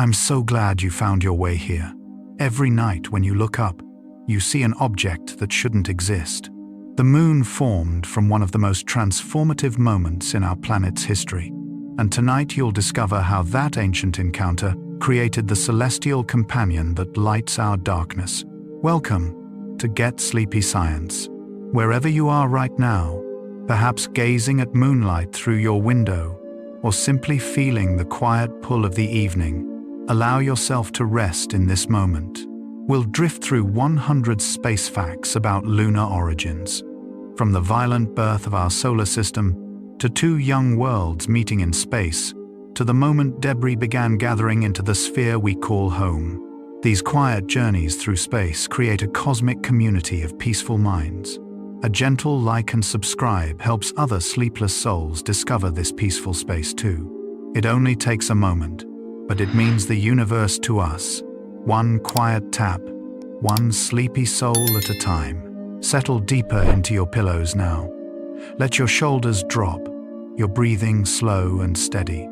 I'm so glad you found your way here. Every night when you look up, you see an object that shouldn't exist. The moon formed from one of the most transformative moments in our planet's history. And tonight you'll discover how that ancient encounter created the celestial companion that lights our darkness. Welcome to Get Sleepy Science. Wherever you are right now, perhaps gazing at moonlight through your window, or simply feeling the quiet pull of the evening, allow yourself to rest in this moment. We'll drift through 100 space facts about lunar origins, from the violent birth of our solar system to two young worlds meeting in space, to the moment debris began gathering into the sphere we call home. These quiet journeys through space create a cosmic community of peaceful minds. A gentle like and subscribe helps other sleepless souls discover this peaceful space too. It only takes a moment, but it means the universe to us. One quiet tap, one sleepy soul at a time. Settle deeper into your pillows now. Let your shoulders drop, your breathing slow and steady.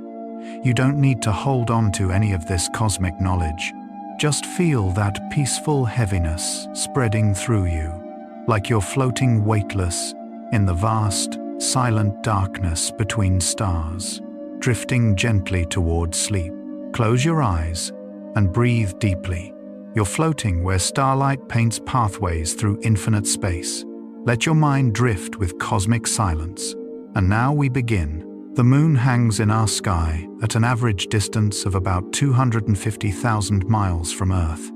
You don't need to hold on to any of this cosmic knowledge. Just feel that peaceful heaviness spreading through you, like you're floating weightless in the vast, silent darkness between stars, drifting gently toward sleep. Close your eyes and breathe deeply. You're floating where starlight paints pathways through infinite space. Let your mind drift with cosmic silence. And now we begin. The moon hangs in our sky at an average distance of about 250,000 miles from Earth.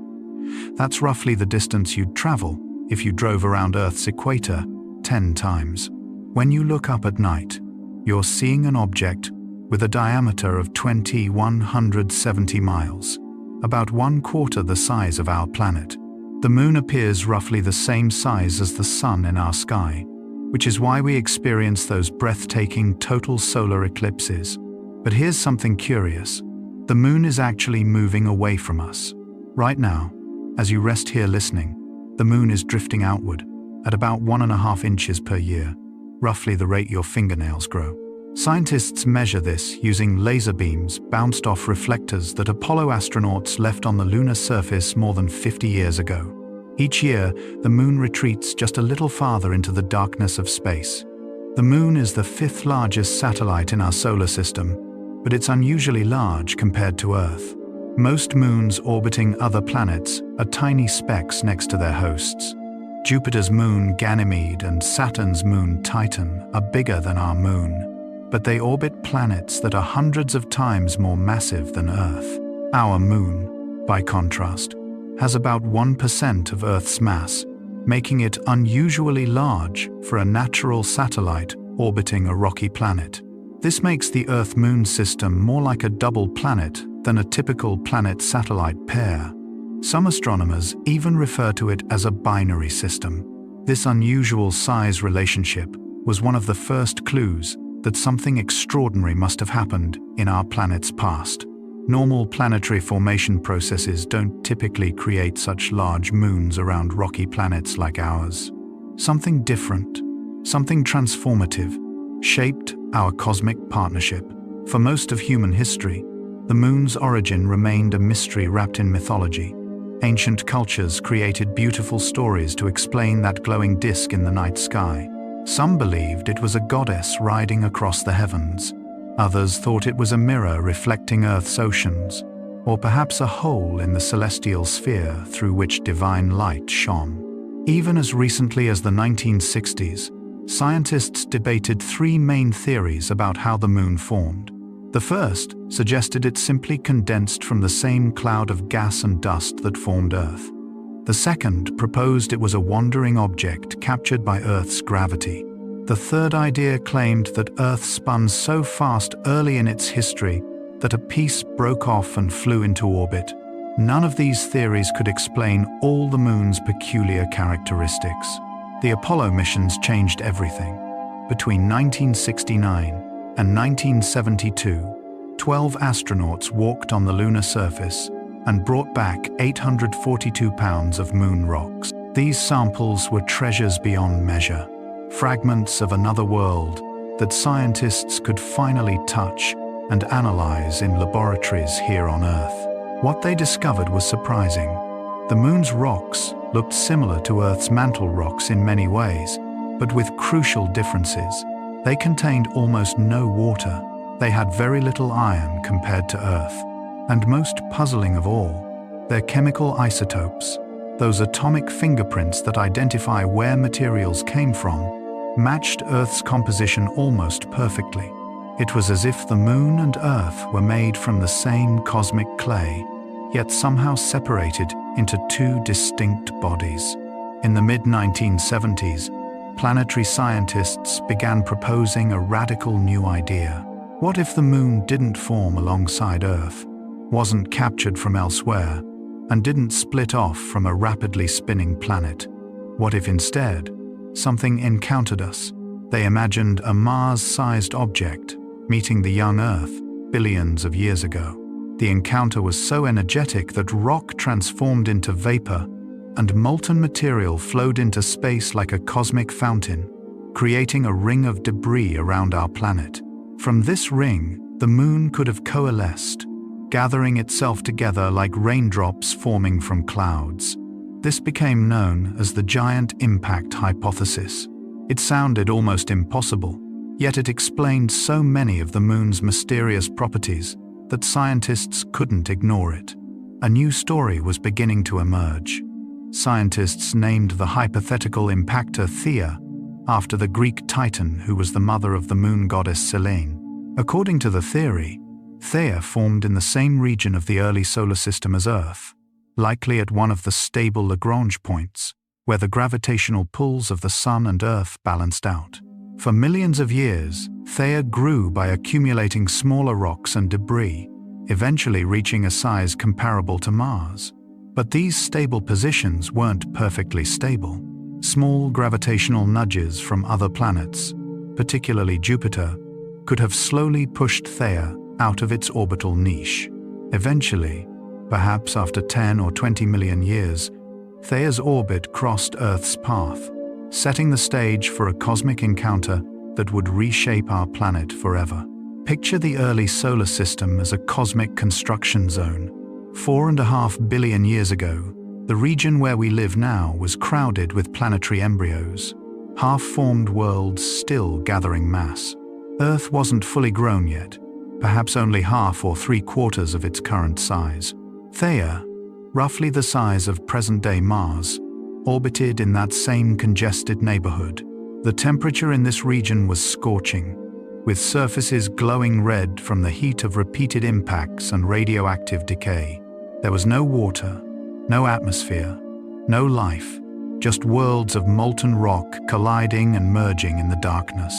That's roughly the distance you'd travel if you drove around Earth's equator 10 times. When you look up at night, you're seeing an object with a diameter of 2,170 miles, about 1/4 the size of our planet. The moon appears roughly the same size as the sun in our sky, which is why we experience those breathtaking total solar eclipses. But here's something curious. The moon is actually moving away from us. Right now, as you rest here listening, the moon is drifting outward at about 1.5 inches per year, roughly the rate your fingernails grow. Scientists measure this using laser beams bounced off reflectors that Apollo astronauts left on the lunar surface more than 50 years ago. Each year, the moon retreats just a little farther into the darkness of space. The moon is the 5th largest satellite in our solar system, but it's unusually large compared to Earth. Most moons orbiting other planets are tiny specks next to their hosts. Jupiter's moon Ganymede and Saturn's moon Titan are bigger than our moon, but they orbit planets that are hundreds of times more massive than Earth. Our moon, by contrast, has about 1% of Earth's mass, making it unusually large for a natural satellite orbiting a rocky planet. This makes the Earth-Moon system more like a double planet than a typical planet-satellite pair. Some astronomers even refer to it as a binary system. This unusual size relationship was one of the first clues that something extraordinary must have happened in our planet's past. Normal planetary formation processes don't typically create such large moons around rocky planets like ours. Something different, something transformative, shaped our cosmic partnership. For most of human history, the moon's origin remained a mystery wrapped in mythology. Ancient cultures created beautiful stories to explain that glowing disk in the night sky. Some believed it was a goddess riding across the heavens. Others thought it was a mirror reflecting Earth's oceans, or perhaps a hole in the celestial sphere through which divine light shone. Even as recently as the 1960s, scientists debated 3 main theories about how the moon formed. The first suggested it simply condensed from the same cloud of gas and dust that formed Earth. The second proposed it was a wandering object captured by Earth's gravity. The third idea claimed that Earth spun so fast early in its history that a piece broke off and flew into orbit. None of these theories could explain all the moon's peculiar characteristics. The Apollo missions changed everything. Between 1969 and 1972, 12 astronauts walked on the lunar surface and brought back 842 pounds of moon rocks. These samples were treasures beyond measure, fragments of another world that scientists could finally touch and analyze in laboratories here on Earth. What they discovered was surprising. The moon's rocks looked similar to Earth's mantle rocks in many ways, but with crucial differences. They contained almost no water. They had very little iron compared to Earth. And most puzzling of all, their chemical isotopes, those atomic fingerprints that identify where materials came from, matched Earth's composition almost perfectly. It was as if the moon and Earth were made from the same cosmic clay, yet somehow separated into two distinct bodies. In the mid-1970s, planetary scientists began proposing a radical new idea. What if the moon didn't form alongside Earth, wasn't captured from elsewhere, and didn't split off from a rapidly spinning planet? What if instead, something encountered us? They imagined a Mars-sized object meeting the young Earth billions of years ago. The encounter was so energetic that rock transformed into vapor, and molten material flowed into space like a cosmic fountain, creating a ring of debris around our planet. From this ring, the moon could have coalesced, gathering itself together like raindrops forming from clouds. This became known as the giant impact hypothesis. It sounded almost impossible, yet it explained so many of the moon's mysterious properties that scientists couldn't ignore it. A new story was beginning to emerge. Scientists named the hypothetical impactor Theia, after the Greek Titan who was the mother of the moon goddess Selene. According to the theory, Theia formed in the same region of the early solar system as Earth, likely at one of the stable Lagrange points, where the gravitational pulls of the Sun and Earth balanced out. For millions of years, Theia grew by accumulating smaller rocks and debris, eventually reaching a size comparable to Mars. But these stable positions weren't perfectly stable. Small gravitational nudges from other planets, particularly Jupiter, could have slowly pushed Theia out of its orbital niche. Eventually, perhaps after 10 or 20 million years, Theia's orbit crossed Earth's path, setting the stage for a cosmic encounter that would reshape our planet forever. Picture the early solar system as a cosmic construction zone. 4.5 billion years ago, the region where we live now was crowded with planetary embryos, half-formed worlds still gathering mass. Earth wasn't fully grown yet, perhaps only half or three-quarters of its current size. Theia, roughly the size of present-day Mars, orbited in that same congested neighborhood. The temperature in this region was scorching, with surfaces glowing red from the heat of repeated impacts and radioactive decay. There was no water, no atmosphere, no life, just worlds of molten rock colliding and merging in the darkness.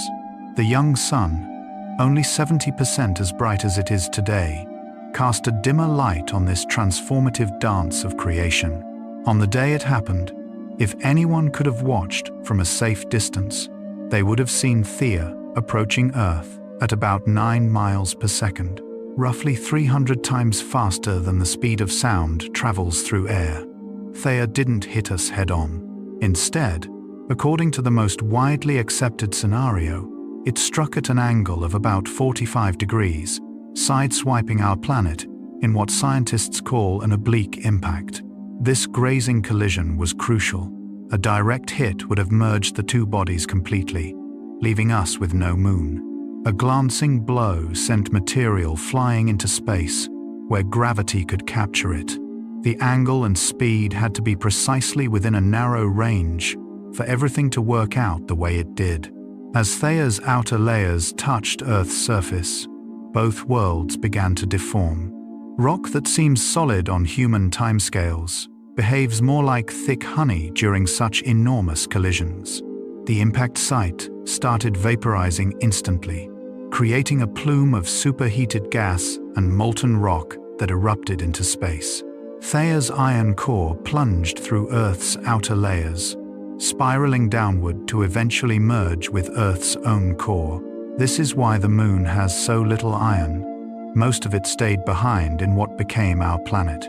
The young sun, only 70% as bright as it is today, cast a dimmer light on this transformative dance of creation. On the day it happened, if anyone could have watched from a safe distance, they would have seen Theia approaching Earth at about 9 miles per second, roughly 300 times faster than the speed of sound travels through air. Theia didn't hit us head-on. Instead, according to the most widely accepted scenario, it struck at an angle of about 45 degrees, sideswiping our planet in what scientists call an oblique impact. This grazing collision was crucial. A direct hit would have merged the two bodies completely, leaving us with no moon. A glancing blow sent material flying into space, where gravity could capture it. The angle and speed had to be precisely within a narrow range for everything to work out the way it did. As Theia's outer layers touched Earth's surface, both worlds began to deform. Rock that seems solid on human timescales behaves more like thick honey during such enormous collisions. The impact site started vaporizing instantly, creating a plume of superheated gas and molten rock that erupted into space. Theia's iron core plunged through Earth's outer layers, spiraling downward to eventually merge with Earth's own core. This is why the moon has so little iron. Most of it stayed behind in what became our planet.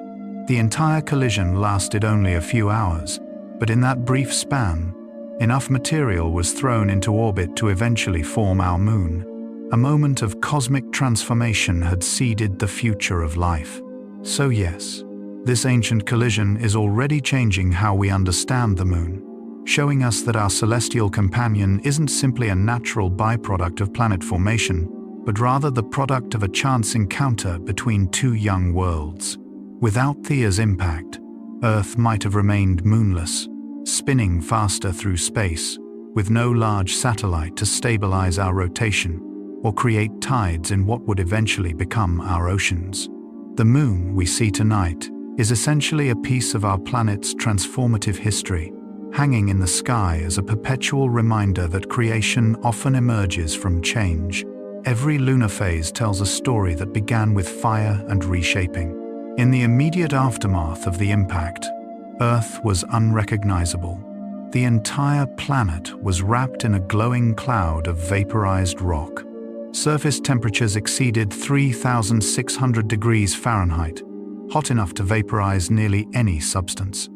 The entire collision lasted only a few hours, but in that brief span, enough material was thrown into orbit to eventually form our moon. A moment of cosmic transformation had seeded the future of life. So yes, this ancient collision is already changing how we understand the Moon, showing us that our celestial companion isn't simply a natural byproduct of planet formation, but rather the product of a chance encounter between two young worlds. Without Theia's impact, Earth might have remained moonless, spinning faster through space, with no large satellite to stabilize our rotation or create tides in what would eventually become our oceans. The Moon we see tonight is essentially a piece of our planet's transformative history, hanging in the sky as a perpetual reminder that creation often emerges from change. Every lunar phase tells a story that began with fire and reshaping. In the immediate aftermath of the impact, Earth was unrecognizable. The entire planet was wrapped in a glowing cloud of vaporized rock. Surface temperatures exceeded 3,600 degrees Fahrenheit, hot enough to vaporize nearly any substance.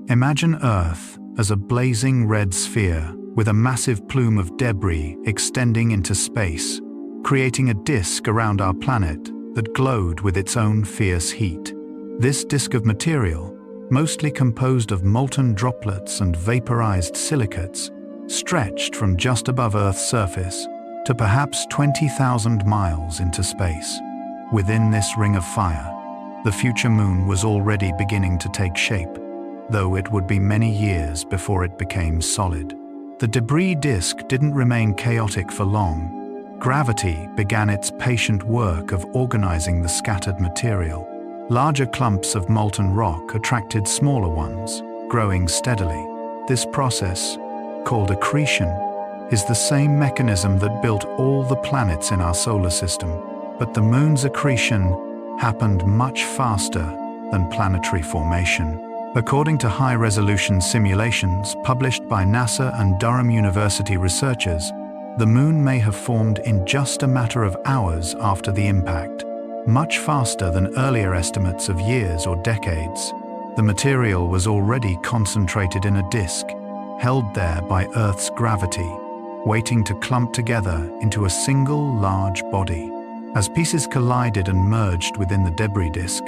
Imagine Earth as a blazing red sphere with a massive plume of debris extending into space, creating a disk around our planet that glowed with its own fierce heat. This disk of material, mostly composed of molten droplets and vaporized silicates, stretched from just above Earth's surface to perhaps 20,000 miles into space. Within this ring of fire, the future Moon was already beginning to take shape, though it would be many years before it became solid. The debris disk didn't remain chaotic for long. Gravity began its patient work of organizing the scattered material. Larger clumps of molten rock attracted smaller ones, growing steadily. This process, called accretion, is the same mechanism that built all the planets in our solar system. But the Moon's accretion happened much faster than planetary formation. According to high-resolution simulations published by NASA and Durham University researchers, the Moon may have formed in just a matter of hours after the impact, much faster than earlier estimates of years or decades. The material was already concentrated in a disk, held there by Earth's gravity, waiting to clump together into a single large body. As pieces collided and merged within the debris disk,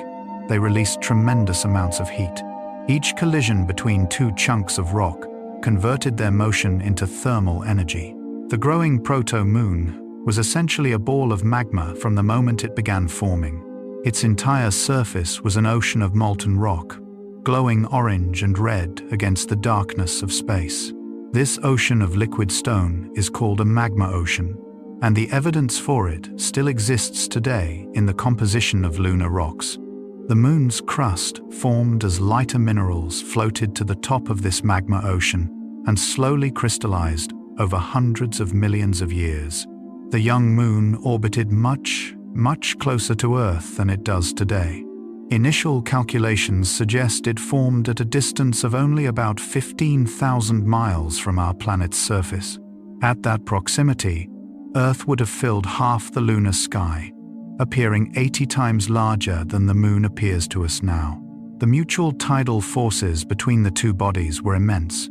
they released tremendous amounts of heat. Each collision between two chunks of rock converted their motion into thermal energy. The growing proto-Moon was essentially a ball of magma from the moment it began forming. Its entire surface was an ocean of molten rock, glowing orange and red against the darkness of space. This ocean of liquid stone is called a magma ocean, and the evidence for it still exists today in the composition of lunar rocks. The Moon's crust formed as lighter minerals floated to the top of this magma ocean and slowly crystallized over hundreds of millions of years. The young Moon orbited much closer to Earth than it does today. Initial calculations suggest it formed at a distance of only about 15,000 miles from our planet's surface. At that proximity, Earth would have filled half the lunar sky, appearing 80 times larger than the Moon appears to us now. The mutual tidal forces between the two bodies were immense.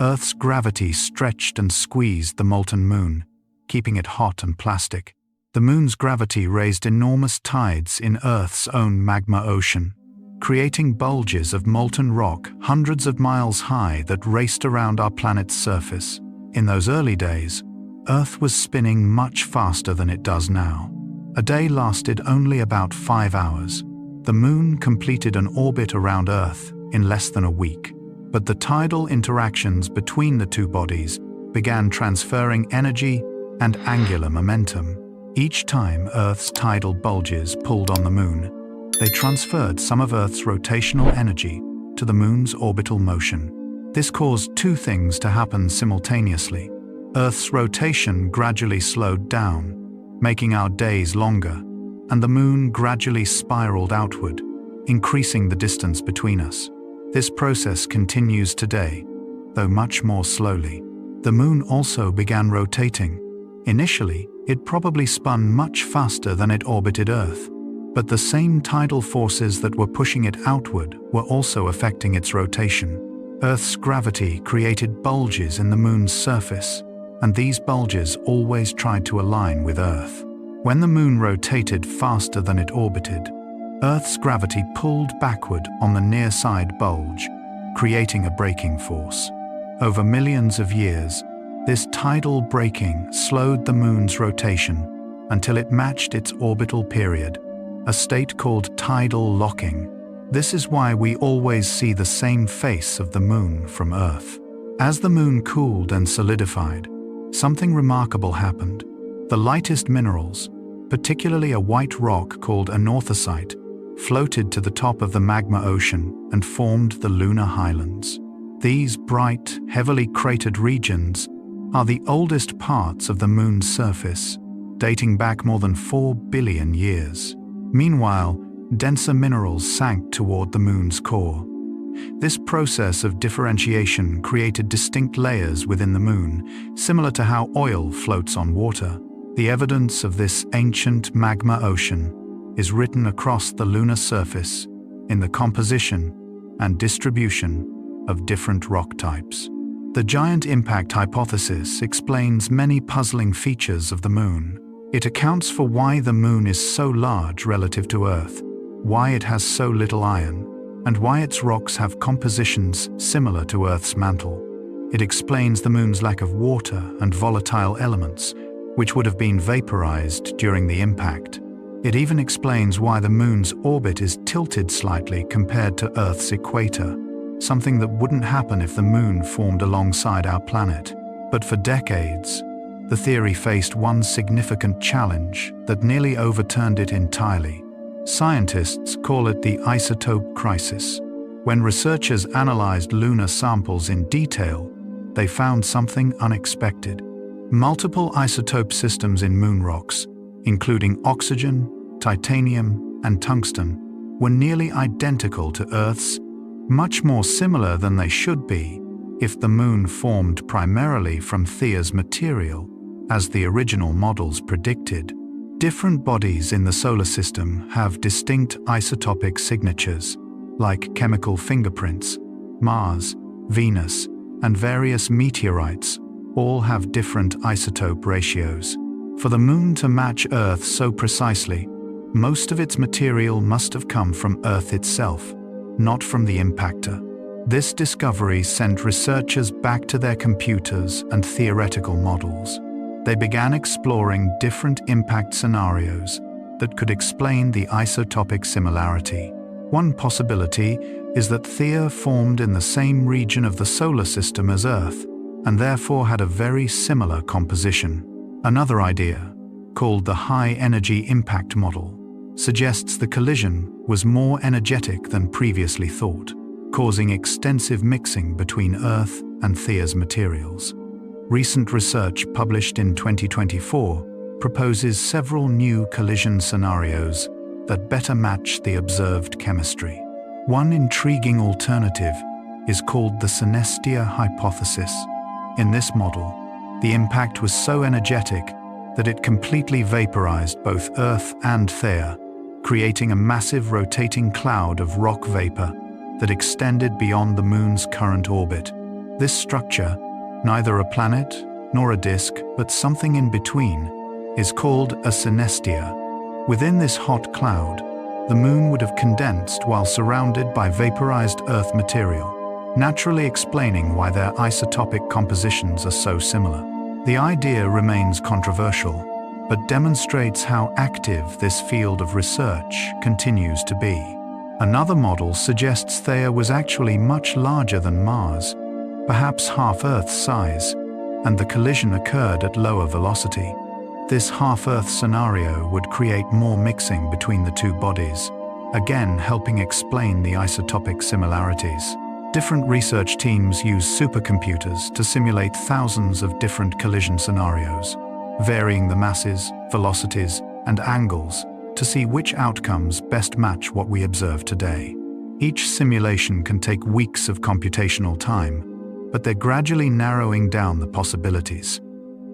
Earth's gravity stretched and squeezed the molten Moon, keeping it hot and plastic. The Moon's gravity raised enormous tides in Earth's own magma ocean, creating bulges of molten rock hundreds of miles high that raced around our planet's surface. In those early days, Earth was spinning much faster than it does now. A day lasted only about 5 hours. The Moon completed an orbit around Earth in less than a week. But the tidal interactions between the two bodies began transferring energy and angular momentum. Each time Earth's tidal bulges pulled on the Moon, they transferred some of Earth's rotational energy to the Moon's orbital motion. This caused two things to happen simultaneously. Earth's rotation gradually slowed down, making our days longer, and the Moon gradually spiraled outward, increasing the distance between us. This process continues today, though much more slowly. The Moon also began rotating. Initially, it probably spun much faster than it orbited Earth, but the same tidal forces that were pushing it outward were also affecting its rotation. Earth's gravity created bulges in the Moon's surface, and these bulges always tried to align with Earth. When the Moon rotated faster than it orbited, Earth's gravity pulled backward on the near-side bulge, creating a braking force. Over millions of years, this tidal braking slowed the Moon's rotation until it matched its orbital period, a state called tidal locking. This is why we always see the same face of the Moon from Earth. As the Moon cooled and solidified, something remarkable happened. The lightest minerals, particularly a white rock called anorthosite, floated to the top of the magma ocean and formed the lunar highlands. These bright, heavily cratered regions are the oldest parts of the Moon's surface, dating back more than 4 billion years. Meanwhile, denser minerals sank toward the Moon's core. This process of differentiation created distinct layers within the Moon, similar to how oil floats on water. The evidence of this ancient magma ocean is written across the lunar surface in the composition and distribution of different rock types. The giant impact hypothesis explains many puzzling features of the Moon. It accounts for why the Moon is so large relative to Earth, why it has so little iron, and why its rocks have compositions similar to Earth's mantle. It explains the Moon's lack of water and volatile elements, which would have been vaporized during the impact. It even explains why the Moon's orbit is tilted slightly compared to Earth's equator, something that wouldn't happen if the Moon formed alongside our planet. But for decades, the theory faced one significant challenge that nearly overturned it entirely. Scientists call it the isotope crisis. When researchers analyzed lunar samples in detail, they found something unexpected. Multiple isotope systems in moon rocks, including oxygen, titanium, and tungsten, were nearly identical to Earth's, much more similar than they should be if the Moon formed primarily from Theia's material, as the original models predicted. Different bodies in the solar system have distinct isotopic signatures, like chemical fingerprints. Mars, Venus, and various meteorites all have different isotope ratios. For the Moon to match Earth so precisely, most of its material must have come from Earth itself, not from the impactor. This discovery sent researchers back to their computers and theoretical models. They began exploring different impact scenarios that could explain the isotopic similarity. One possibility is that Theia formed in the same region of the solar system as Earth, and therefore had a very similar composition. Another idea, called the high-energy impact model, suggests the collision was more energetic than previously thought, causing extensive mixing between Earth and Theia's materials. Recent research published in 2024 proposes several new collision scenarios that better match the observed chemistry. One intriguing alternative is called the synestia hypothesis. In this model, the impact was so energetic that it completely vaporized both Earth and Theia, creating a massive rotating cloud of rock vapor that extended beyond the Moon's current orbit. This structure, neither a planet nor a disk, but something in between, is called a synestia. Within this hot cloud, the Moon would have condensed while surrounded by vaporized Earth material, naturally explaining why their isotopic compositions are so similar. The idea remains controversial, but demonstrates how active this field of research continues to be. Another model suggests Theia was actually much larger than Mars, perhaps half Earth's size, and the collision occurred at lower velocity. This half-Earth scenario would create more mixing between the two bodies, again helping explain the isotopic similarities. Different research teams use supercomputers to simulate thousands of different collision scenarios, varying the masses, velocities, and angles to see which outcomes best match what we observe today. Each simulation can take weeks of computational time, but they're gradually narrowing down the possibilities.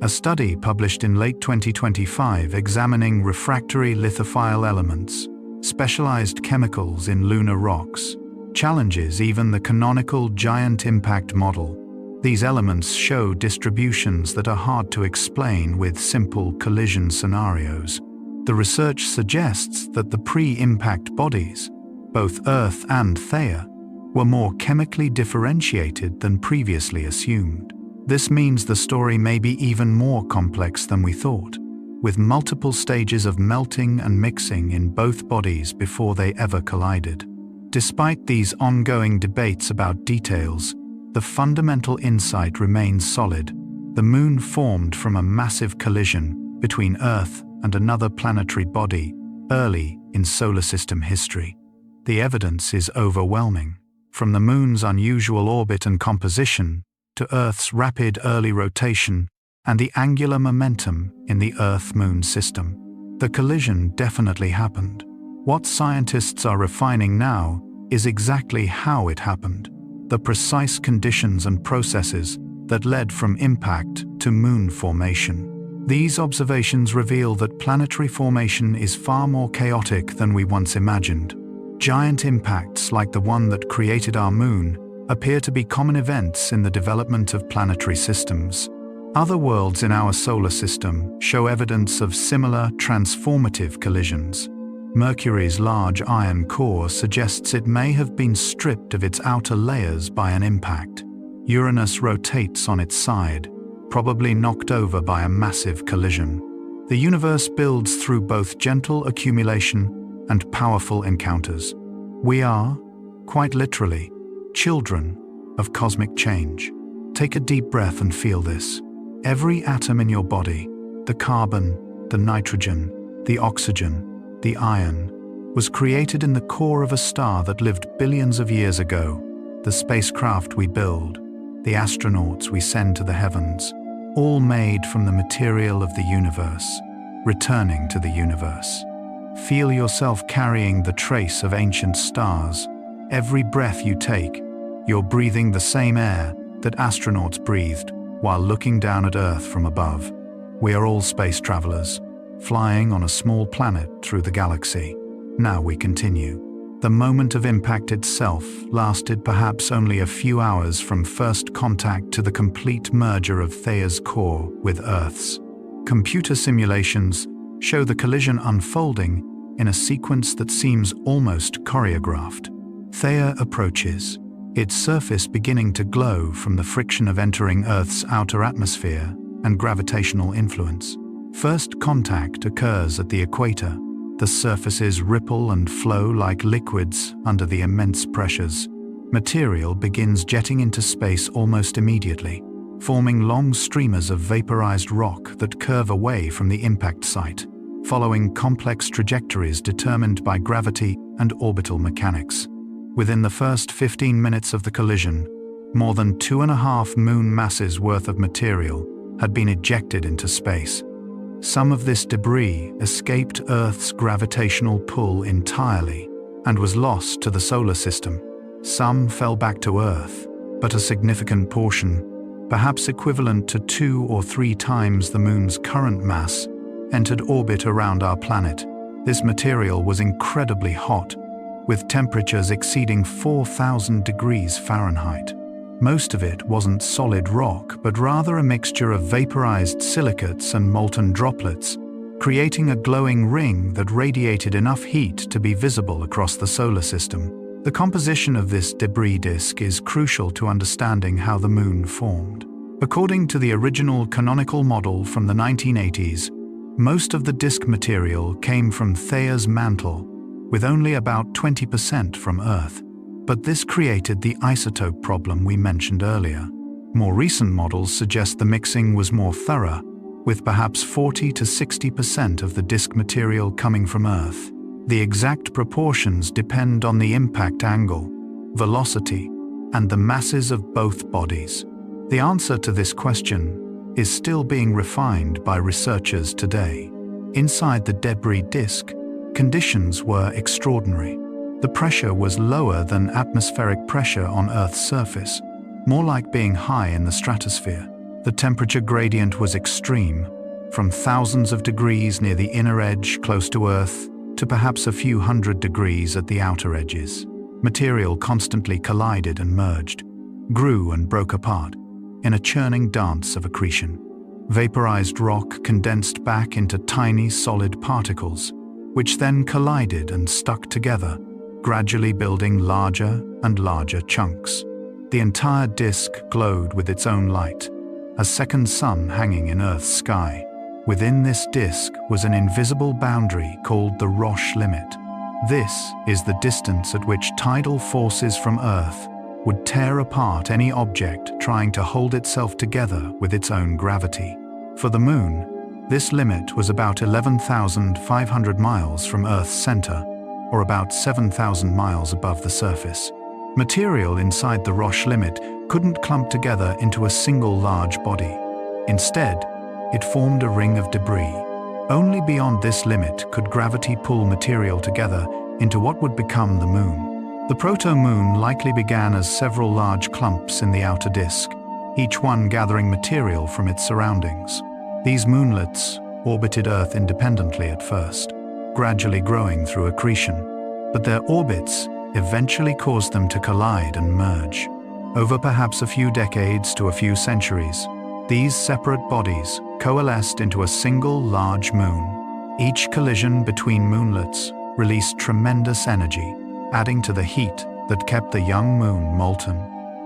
A study published in late 2025 examining refractory lithophile elements, specialized chemicals in lunar rocks, challenges even the canonical giant impact model. These elements show distributions that are hard to explain with simple collision scenarios. The research suggests that the pre-impact bodies, both Earth and Theia, were more chemically differentiated than previously assumed. This means the story may be even more complex than we thought, with multiple stages of melting and mixing in both bodies before they ever collided. Despite these ongoing debates about details, the fundamental insight remains solid. The Moon formed from a massive collision between Earth and another planetary body early in solar system history. The evidence is overwhelming, from the Moon's unusual orbit and composition to Earth's rapid early rotation and the angular momentum in the Earth-Moon system. The collision definitely happened. What scientists are refining now is exactly how it happened, the precise conditions and processes that led from impact to Moon formation. These observations reveal that planetary formation is far more chaotic than we once imagined. Giant impacts like the one that created our Moon appear to be common events in the development of planetary systems. Other worlds in our solar system show evidence of similar transformative collisions. Mercury's large iron core suggests it may have been stripped of its outer layers by an impact. Uranus rotates on its side, probably knocked over by a massive collision. The universe builds through both gentle accumulation and powerful encounters. We are, quite literally, children of cosmic change. Take a deep breath and feel this. Every atom in your body, the carbon, the nitrogen, the oxygen, the iron, was created in the core of a star that lived billions of years ago. The spacecraft we build, the astronauts we send to the heavens, all made from the material of the universe, returning to the universe. Feel yourself carrying the trace of ancient stars. Every breath you take, you're breathing the same air that astronauts breathed while looking down at Earth from above. We are all space travelers, flying on a small planet through the galaxy. Now we continue. The moment of impact itself lasted perhaps only a few hours from first contact to the complete merger of Theia's core with Earth's. Computer simulations show the collision unfolding in a sequence that seems almost choreographed. Theia approaches, its surface beginning to glow from the friction of entering Earth's outer atmosphere and gravitational influence. First contact occurs at the equator. The surfaces ripple and flow like liquids under the immense pressures. Material begins jetting into space almost immediately, forming long streamers of vaporized rock that curve away from the impact site, following complex trajectories determined by gravity and orbital mechanics. Within the first 15 minutes of the collision, more than 2.5 moon masses worth of material had been ejected into space. Some of this debris escaped Earth's gravitational pull entirely and was lost to the solar system. Some fell back to Earth, but a significant portion, perhaps equivalent to 2 or 3 times the Moon's current mass, entered orbit around our planet. This material was incredibly hot, with temperatures exceeding 4,000 degrees Fahrenheit. Most of it wasn't solid rock, but rather a mixture of vaporized silicates and molten droplets, creating a glowing ring that radiated enough heat to be visible across the solar system. The composition of this debris disk is crucial to understanding how the Moon formed. According to the original canonical model from the 1980s, most of the disk material came from Theia's mantle, with only about 20% from Earth. But this created the isotope problem we mentioned earlier. More recent models suggest the mixing was more thorough, with perhaps 40 to 60% of the disk material coming from Earth. The exact proportions depend on the impact angle, velocity, and the masses of both bodies. The answer to this question is still being refined by researchers today. Inside the debris disk, conditions were extraordinary. The pressure was lower than atmospheric pressure on Earth's surface, more like being high in the stratosphere. The temperature gradient was extreme, from thousands of degrees near the inner edge close to Earth to perhaps a few hundred degrees at the outer edges. Material constantly collided and merged, grew and broke apart, in a churning dance of accretion. Vaporized rock condensed back into tiny solid particles, which then collided and stuck together, gradually building larger and larger chunks. The entire disk glowed with its own light, a second sun hanging in Earth's sky. Within this disk was an invisible boundary called the Roche limit. This is the distance at which tidal forces from Earth would tear apart any object trying to hold itself together with its own gravity. For the Moon, this limit was about 11,500 miles from Earth's center, or about 7,000 miles above the surface. Material inside the Roche limit couldn't clump together into a single large body. Instead, it formed a ring of debris. Only beyond this limit could gravity pull material together into what would become the Moon. The proto-Moon likely began as several large clumps in the outer disk, each one gathering material from its surroundings. These moonlets orbited Earth independently at first, gradually growing through accretion, but their orbits eventually caused them to collide and merge. Over perhaps a few decades to a few centuries, these separate bodies coalesced into a single large moon. Each collision between moonlets released tremendous energy, adding to the heat that kept the young moon molten.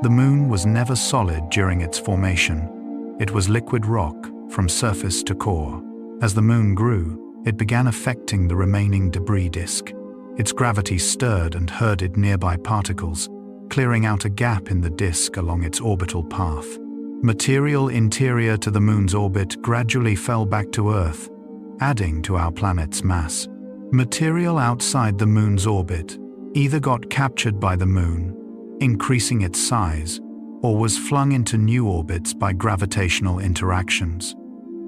The moon was never solid during its formation. It was liquid rock from surface to core. As the moon grew, it began affecting the remaining debris disk. Its gravity stirred and herded nearby particles, clearing out a gap in the disk along its orbital path. Material interior to the moon's orbit gradually fell back to Earth, adding to our planet's mass. Material outside the moon's orbit either got captured by the moon, increasing its size, or was flung into new orbits by gravitational interactions.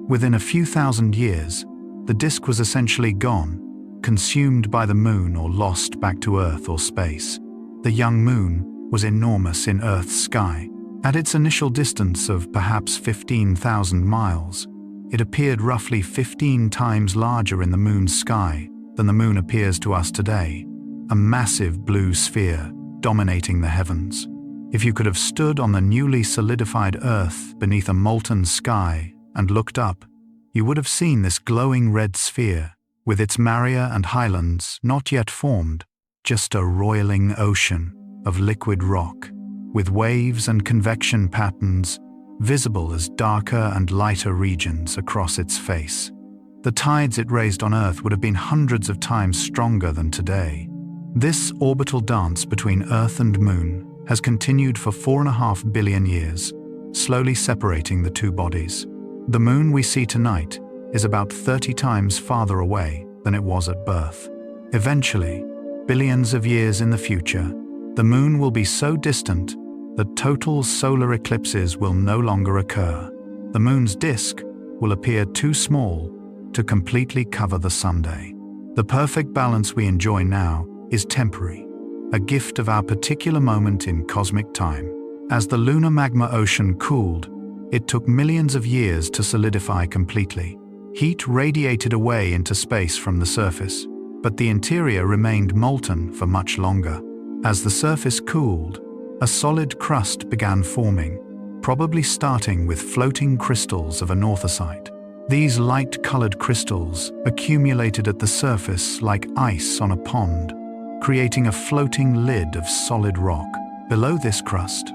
Within a few thousand years, the disk was essentially gone, consumed by the moon or lost back to Earth or space. The young moon was enormous in Earth's sky. At its initial distance of perhaps 15,000 miles, it appeared roughly 15 times larger in the moon's sky than the moon appears to us today, a massive blue sphere dominating the heavens. If you could have stood on the newly solidified Earth beneath a molten sky and looked up, you would have seen this glowing red sphere, with its maria and highlands not yet formed, just a roiling ocean of liquid rock, with waves and convection patterns visible as darker and lighter regions across its face. The tides it raised on Earth would have been hundreds of times stronger than today. This orbital dance between Earth and Moon has continued for 4.5 billion years, slowly separating the two bodies. The Moon we see tonight is about 30 times farther away than it was at birth. Eventually, billions of years in the future, the Moon will be so distant that total solar eclipses will no longer occur. The Moon's disk will appear too small to completely cover the Sunday. The perfect balance we enjoy now is temporary, a gift of our particular moment in cosmic time. As the lunar magma ocean cooled, it took millions of years to solidify completely. Heat radiated away into space from the surface, but the interior remained molten for much longer. As the surface cooled, a solid crust began forming, probably starting with floating crystals of anorthosite. These light-colored crystals accumulated at the surface like ice on a pond, creating a floating lid of solid rock. Below this crust,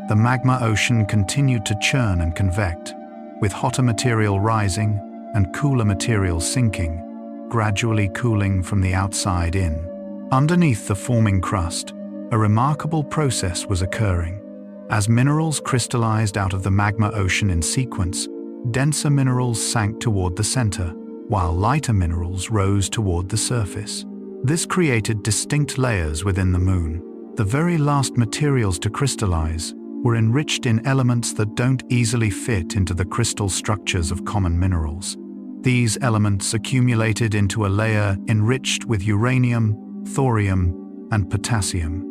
the magma ocean continued to churn and convect, with hotter material rising and cooler material sinking, gradually cooling from the outside in. Underneath the forming crust, a remarkable process was occurring. As minerals crystallized out of the magma ocean in sequence, denser minerals sank toward the center, while lighter minerals rose toward the surface. This created distinct layers within the Moon. The very last materials to crystallize were enriched in elements that don't easily fit into the crystal structures of common minerals. These elements accumulated into a layer enriched with uranium, thorium, and potassium,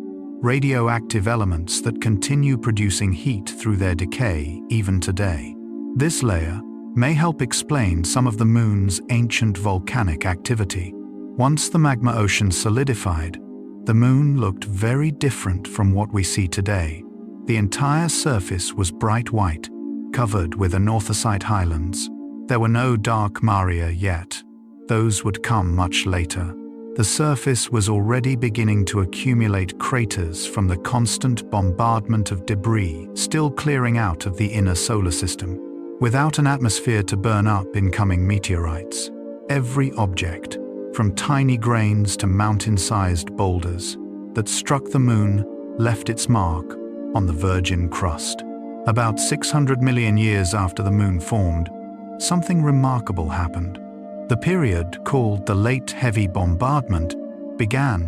radioactive elements that continue producing heat through their decay even today. This layer may help explain some of the Moon's ancient volcanic activity. Once the magma ocean solidified, the Moon looked very different from what we see today. The entire surface was bright white, covered with anorthosite highlands. There were no dark maria yet. Those would come much later. The surface was already beginning to accumulate craters from the constant bombardment of debris still clearing out of the inner solar system. Without an atmosphere to burn up incoming meteorites, every object, from tiny grains to mountain-sized boulders, that struck the moon left its mark on the virgin crust. About 600 million years after the moon formed, something remarkable happened. The period, called the Late Heavy Bombardment, began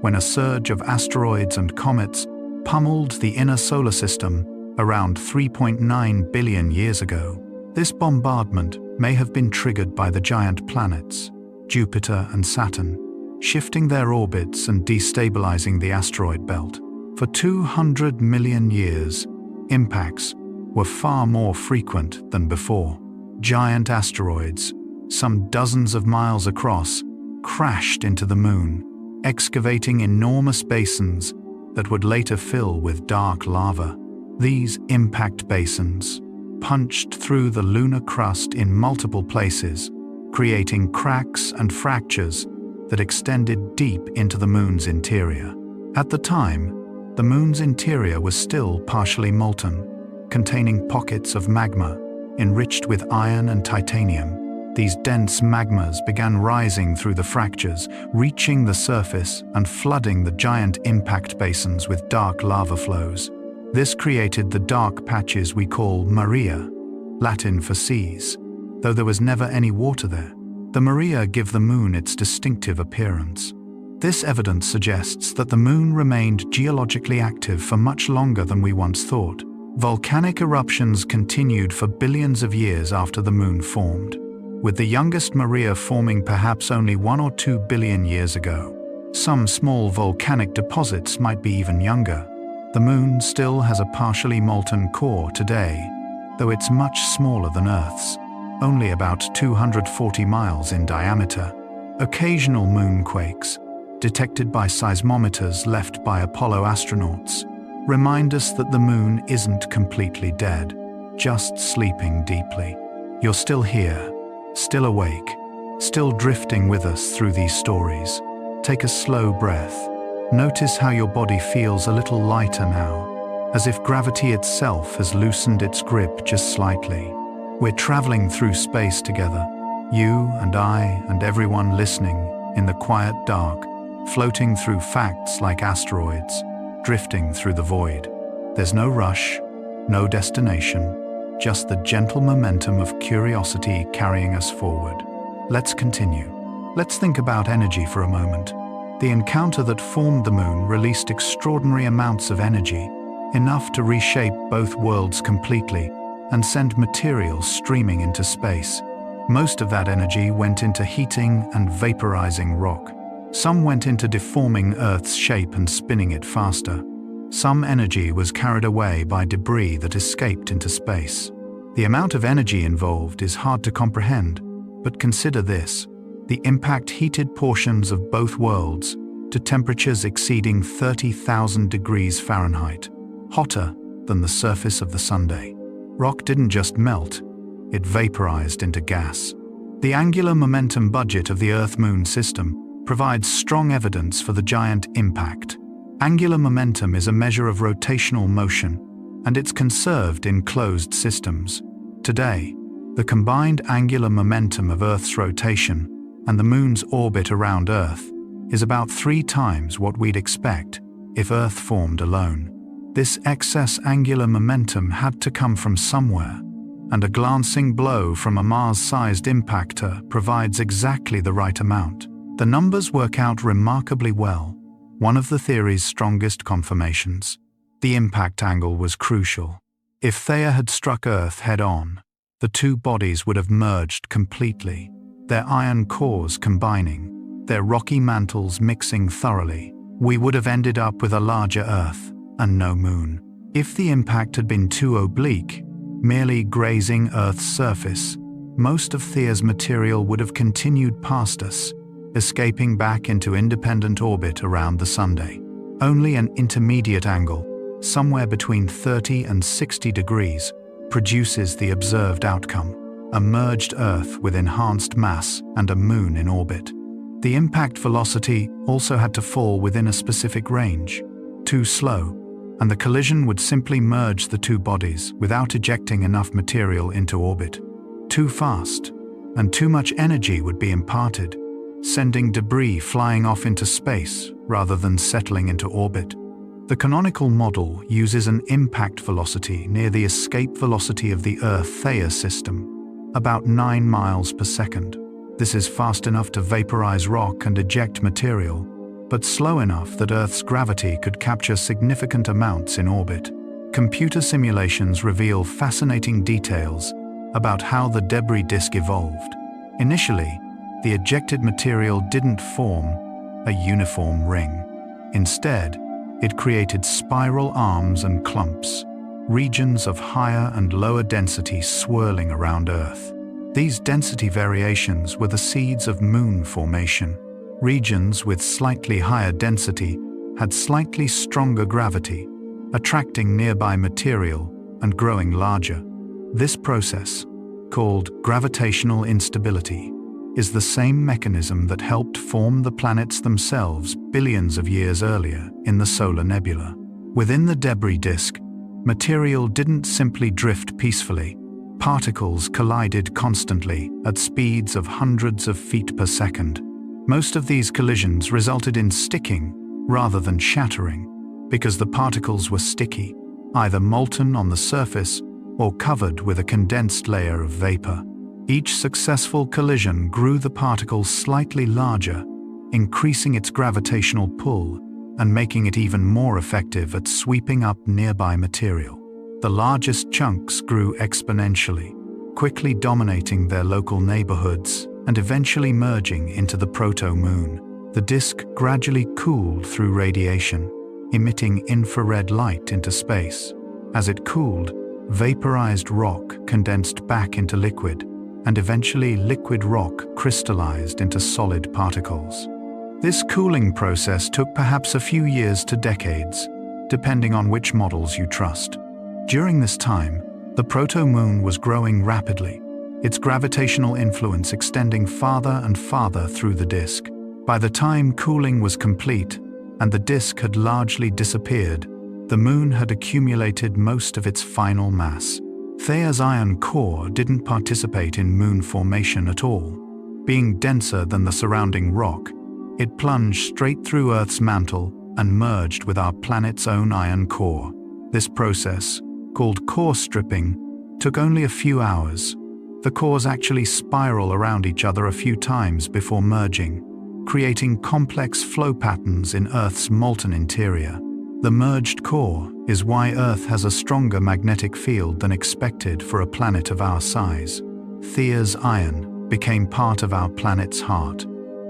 when a surge of asteroids and comets pummeled the inner solar system around 3.9 billion years ago. This bombardment may have been triggered by the giant planets, Jupiter and Saturn, shifting their orbits and destabilizing the asteroid belt. For 200 million years, impacts were far more frequent than before. Giant asteroids, some dozens of miles across, crashed into the moon, excavating enormous basins that would later fill with dark lava. These impact basins punched through the lunar crust in multiple places, creating cracks and fractures that extended deep into the moon's interior. At the time, the moon's interior was still partially molten, containing pockets of magma enriched with iron and titanium. These dense magmas began rising through the fractures, reaching the surface and flooding the giant impact basins with dark lava flows. This created the dark patches we call maria, Latin for seas. Though there was never any water there, the maria give the moon its distinctive appearance. This evidence suggests that the moon remained geologically active for much longer than we once thought. Volcanic eruptions continued for billions of years after the moon formed, with the youngest maria forming perhaps only 1 or 2 billion years ago. Some small volcanic deposits might be even younger. The moon still has a partially molten core today, though it's much smaller than Earth's, only about 240 miles in diameter. Occasional moonquakes, detected by seismometers left by Apollo astronauts, remind us that the moon isn't completely dead, just sleeping deeply. You're still here, still awake, still drifting with us through these stories. Take a slow breath. Notice how your body feels a little lighter now, as if gravity itself has loosened its grip just slightly. We're traveling through space together, you and I and everyone listening, in the quiet dark, floating through facts like asteroids, drifting through the void. There's no rush, no destination, just the gentle momentum of curiosity carrying us forward. Let's continue. Let's think about energy for a moment. The encounter that formed the moon released extraordinary amounts of energy, enough to reshape both worlds completely and send materials streaming into space. Most of that energy went into heating and vaporizing rock. Some went into deforming Earth's shape and spinning it faster. Some energy was carried away by debris that escaped into space. The amount of energy involved is hard to comprehend, but consider this. The impact heated portions of both worlds to temperatures exceeding 30,000 degrees Fahrenheit, hotter than the surface of the Sunday. Rock didn't just melt, it vaporized into gas. The angular momentum budget of the Earth-Moon system provides strong evidence for the giant impact. Angular momentum is a measure of rotational motion, and it's conserved in closed systems. Today, the combined angular momentum of Earth's rotation and the Moon's orbit around Earth is about 3 times what we'd expect if Earth formed alone. This excess angular momentum had to come from somewhere, and a glancing blow from a Mars-sized impactor provides exactly the right amount. The numbers work out remarkably well, one of the theory's strongest confirmations. The impact angle was crucial. If Theia had struck Earth head-on, the two bodies would have merged completely, their iron cores combining, their rocky mantles mixing thoroughly. We would have ended up with a larger Earth and no moon. If the impact had been too oblique, merely grazing Earth's surface, most of Theia's material would have continued past us, escaping back into independent orbit around the Sunday. Only an intermediate angle, somewhere between 30 and 60 degrees, produces the observed outcome: a merged Earth with enhanced mass and a moon in orbit. The impact velocity also had to fall within a specific range. Too slow, and the collision would simply merge the two bodies without ejecting enough material into orbit. Too fast, and too much energy would be imparted, sending debris flying off into space rather than settling into orbit. The canonical model uses an impact velocity near the escape velocity of the Earth Theia system, about 9 miles per second. This is fast enough to vaporize rock and eject material, but slow enough that Earth's gravity could capture significant amounts in orbit. Computer simulations reveal fascinating details about how the debris disk evolved. Initially, the ejected material didn't form a uniform ring. Instead, it created spiral arms and clumps, regions of higher and lower density swirling around Earth. These density variations were the seeds of moon formation. Regions with slightly higher density had slightly stronger gravity, attracting nearby material and growing larger. This process, called gravitational instability, is the same mechanism that helped form the planets themselves billions of years earlier in the solar nebula. Within the debris disk, material didn't simply drift peacefully. Particles collided constantly at speeds of hundreds of feet per second. Most of these collisions resulted in sticking rather than shattering, because the particles were sticky, either molten on the surface or covered with a condensed layer of vapor. Each successful collision grew the particle slightly larger, increasing its gravitational pull and making it even more effective at sweeping up nearby material. The largest chunks grew exponentially, quickly dominating their local neighborhoods and eventually merging into the proto-moon. The disk gradually cooled through radiation, emitting infrared light into space. As it cooled, vaporized rock condensed back into liquid, and eventually liquid rock crystallized into solid particles. This cooling process took perhaps a few years to decades, depending on which models you trust. During this time, the proto-moon was growing rapidly, its gravitational influence extending farther and farther through the disk. By the time cooling was complete and the disk had largely disappeared, the moon had accumulated most of its final mass. Theia's iron core didn't participate in moon formation at all. Being denser than the surrounding rock, it plunged straight through Earth's mantle and merged with our planet's own iron core. This process, called core stripping, took only a few hours. The cores actually spiral around each other a few times before merging, creating complex flow patterns in Earth's molten interior. The merged core is why Earth has a stronger magnetic field than expected for a planet of our size. Theia's iron became part of our planet's heart.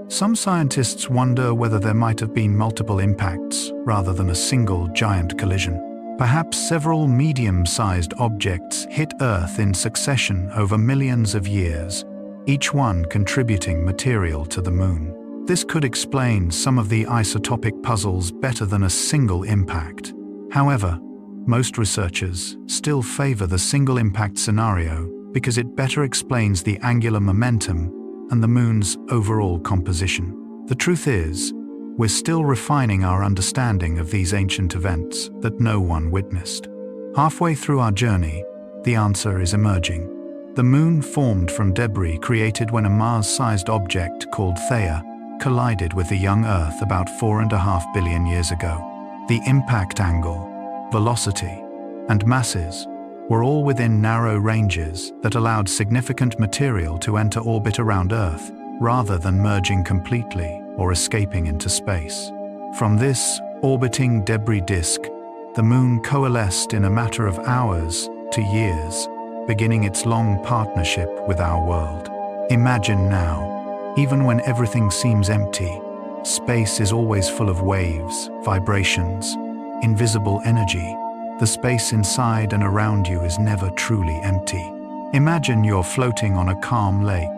Some scientists wonder whether there might have been multiple impacts rather than a single giant collision. Perhaps several medium-sized objects hit Earth in succession over millions of years, each one contributing material to the moon. This could explain some of the isotopic puzzles better than a single impact. However, most researchers still favor the single impact scenario because it better explains the angular momentum and the moon's overall composition. The truth is, we're still refining our understanding of these ancient events that no one witnessed. Halfway through our journey, the answer is emerging. The moon formed from debris created when a Mars-sized object called Theia collided with the young Earth about 4.5 billion years ago. The impact angle, velocity, and masses were all within narrow ranges that allowed significant material to enter orbit around Earth rather than merging completely or escaping into space. From this orbiting debris disk, the moon coalesced in a matter of hours to years, beginning its long partnership with our world. Imagine now, even when everything seems empty, space is always full of waves, vibrations, invisible energy. The space inside and around you is never truly empty. Imagine you're floating on a calm lake,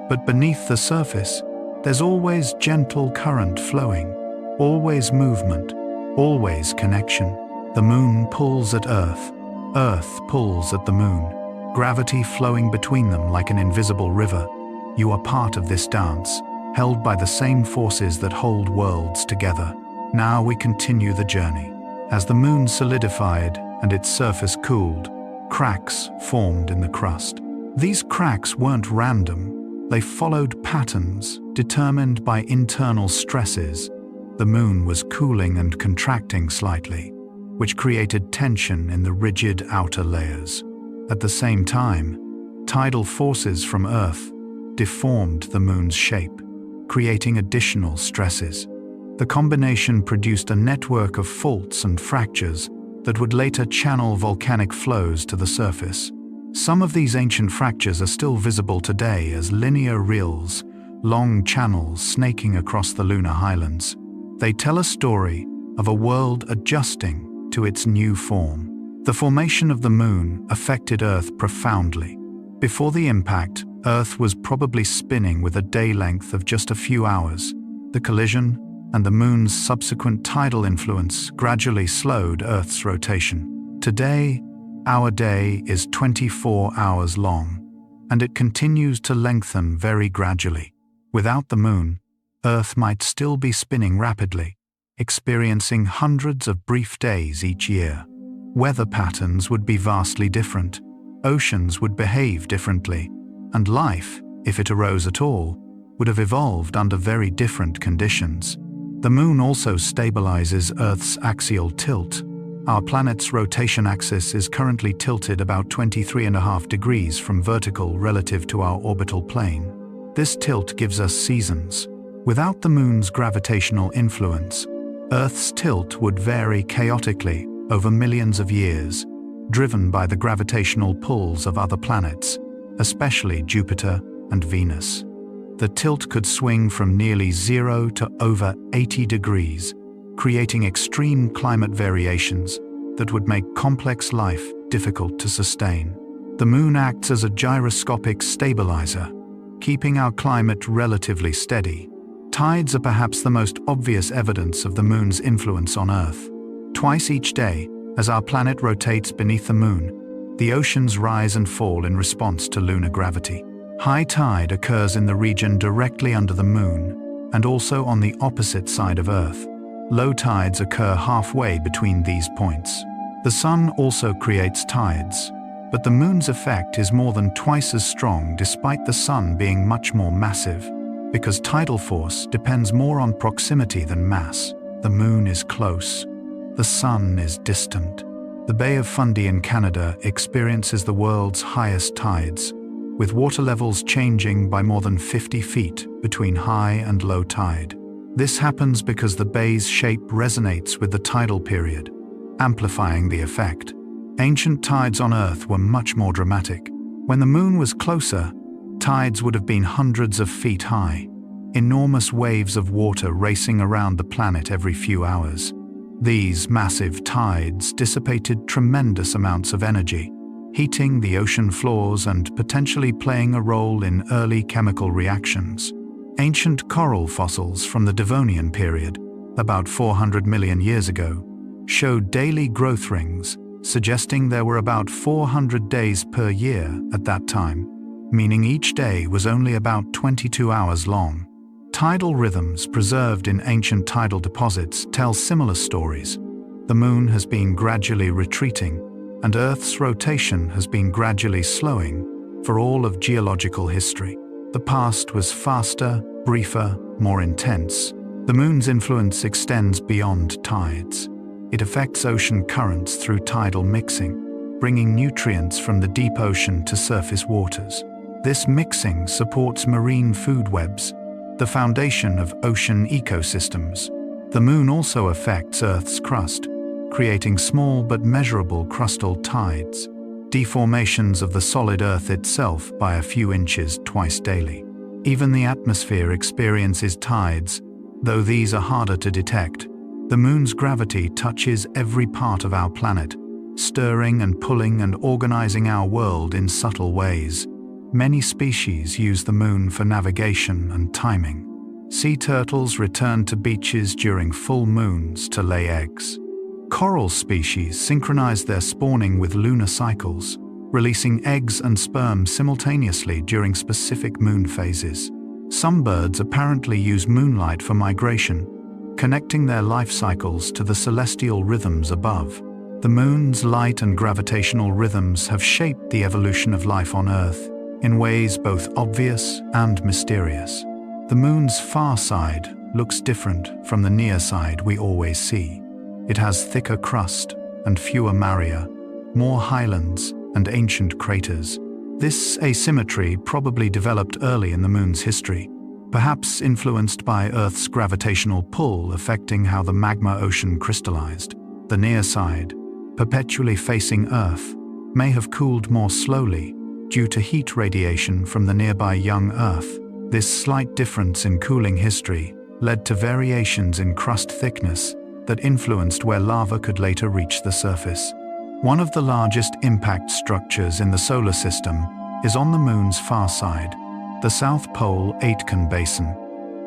but beneath the surface, there's always gentle current flowing, always movement, always connection. The moon pulls at Earth, Earth pulls at the moon, gravity flowing between them like an invisible river. You are part of this dance, held by the same forces that hold worlds together. Now we continue the journey. As the moon solidified and its surface cooled, cracks formed in the crust. These cracks weren't random. They followed patterns determined by internal stresses. The moon was cooling and contracting slightly, which created tension in the rigid outer layers. At the same time, tidal forces from Earth deformed the moon's shape, creating additional stresses. The combination produced a network of faults and fractures that would later channel volcanic flows to the surface. Some of these ancient fractures are still visible today as linear rills, long channels snaking across the lunar highlands. They tell a story of a world adjusting to its new form. The formation of the moon affected Earth profoundly. Before the impact, Earth was probably spinning with a day length of just a few hours. The collision and the moon's subsequent tidal influence gradually slowed Earth's rotation. Today, our day is 24 hours long, and it continues to lengthen very gradually. Without the moon, Earth might still be spinning rapidly, experiencing hundreds of brief days each year. Weather patterns would be vastly different, oceans would behave differently, and life, if it arose at all, would have evolved under very different conditions. The moon also stabilizes Earth's axial tilt. Our planet's rotation axis is currently tilted about 23.5 degrees from vertical relative to our orbital plane. This tilt gives us seasons. Without the moon's gravitational influence, Earth's tilt would vary chaotically over millions of years, driven by the gravitational pulls of other planets, especially Jupiter and Venus. The tilt could swing from nearly 0 to over 80 degrees, creating extreme climate variations that would make complex life difficult to sustain. The moon acts as a gyroscopic stabilizer, keeping our climate relatively steady. Tides are perhaps the most obvious evidence of the moon's influence on Earth. Twice each day, as our planet rotates beneath the moon, the oceans rise and fall in response to lunar gravity. High tide occurs in the region directly under the moon, and also on the opposite side of Earth. Low tides occur halfway between these points. The sun also creates tides, but the moon's effect is more than twice as strong despite the sun being much more massive. Because tidal force depends more on proximity than mass. The moon is close. The sun is distant. The Bay of Fundy in Canada experiences the world's highest tides, with water levels changing by more than 50 feet between high and low tide. This happens because the bay's shape resonates with the tidal period, amplifying the effect. Ancient tides on Earth were much more dramatic. When the moon was closer, tides would have been hundreds of feet high, enormous waves of water racing around the planet every few hours. These massive tides dissipated tremendous amounts of energy, heating the ocean floors and potentially playing a role in early chemical reactions. Ancient coral fossils from the Devonian period, about 400 million years ago, showed daily growth rings, suggesting there were about 400 days per year at that time, meaning each day was only about 22 hours long. Tidal rhythms preserved in ancient tidal deposits tell similar stories. The moon has been gradually retreating, and Earth's rotation has been gradually slowing for all of geological history. The past was faster, briefer, more intense. The moon's influence extends beyond tides. It affects ocean currents through tidal mixing, bringing nutrients from the deep ocean to surface waters. This mixing supports marine food webs, the foundation of ocean ecosystems. The moon also affects Earth's crust, creating small but measurable crustal tides, deformations of the solid Earth itself by a few inches twice daily. Even the atmosphere experiences tides, though these are harder to detect. The moon's gravity touches every part of our planet, stirring and pulling and organizing our world in subtle ways. Many species use the moon for navigation and timing. Sea turtles return to beaches during full moons to lay eggs. Coral species synchronize their spawning with lunar cycles, releasing eggs and sperm simultaneously during specific moon phases. Some birds apparently use moonlight for migration, connecting their life cycles to the celestial rhythms above. The moon's light and gravitational rhythms have shaped the evolution of life on Earth in ways both obvious and mysterious. The moon's far side looks different from the near side we always see. It has thicker crust and fewer maria, more highlands and ancient craters. This asymmetry probably developed early in the moon's history, perhaps influenced by Earth's gravitational pull affecting how the magma ocean crystallized. The near side, perpetually facing Earth, may have cooled more slowly due to heat radiation from the nearby young Earth. This slight difference in cooling history led to variations in crust thickness that influenced where lava could later reach the surface. One of the largest impact structures in the solar system is on the moon's far side, the South Pole Aitken Basin.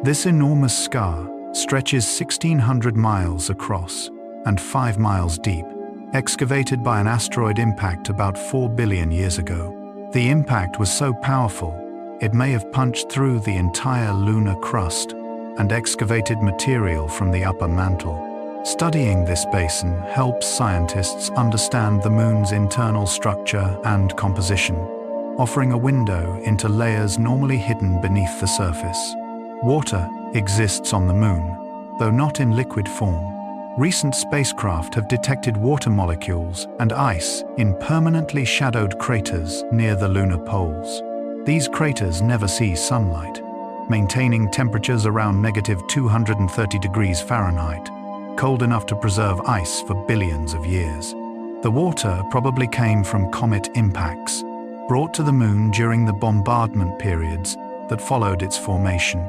This enormous scar stretches 1,600 miles across and 5 miles deep, excavated by an asteroid impact about 4 billion years ago. The impact was so powerful, it may have punched through the entire lunar crust and excavated material from the upper mantle. Studying this basin helps scientists understand the moon's internal structure and composition, offering a window into layers normally hidden beneath the surface. Water exists on the moon, though not in liquid form. Recent spacecraft have detected water molecules and ice in permanently shadowed craters near the lunar poles. These craters never see sunlight, maintaining temperatures around -230 degrees Fahrenheit, cold enough to preserve ice for billions of years. The water probably came from comet impacts, brought to the moon during the bombardment periods that followed its formation.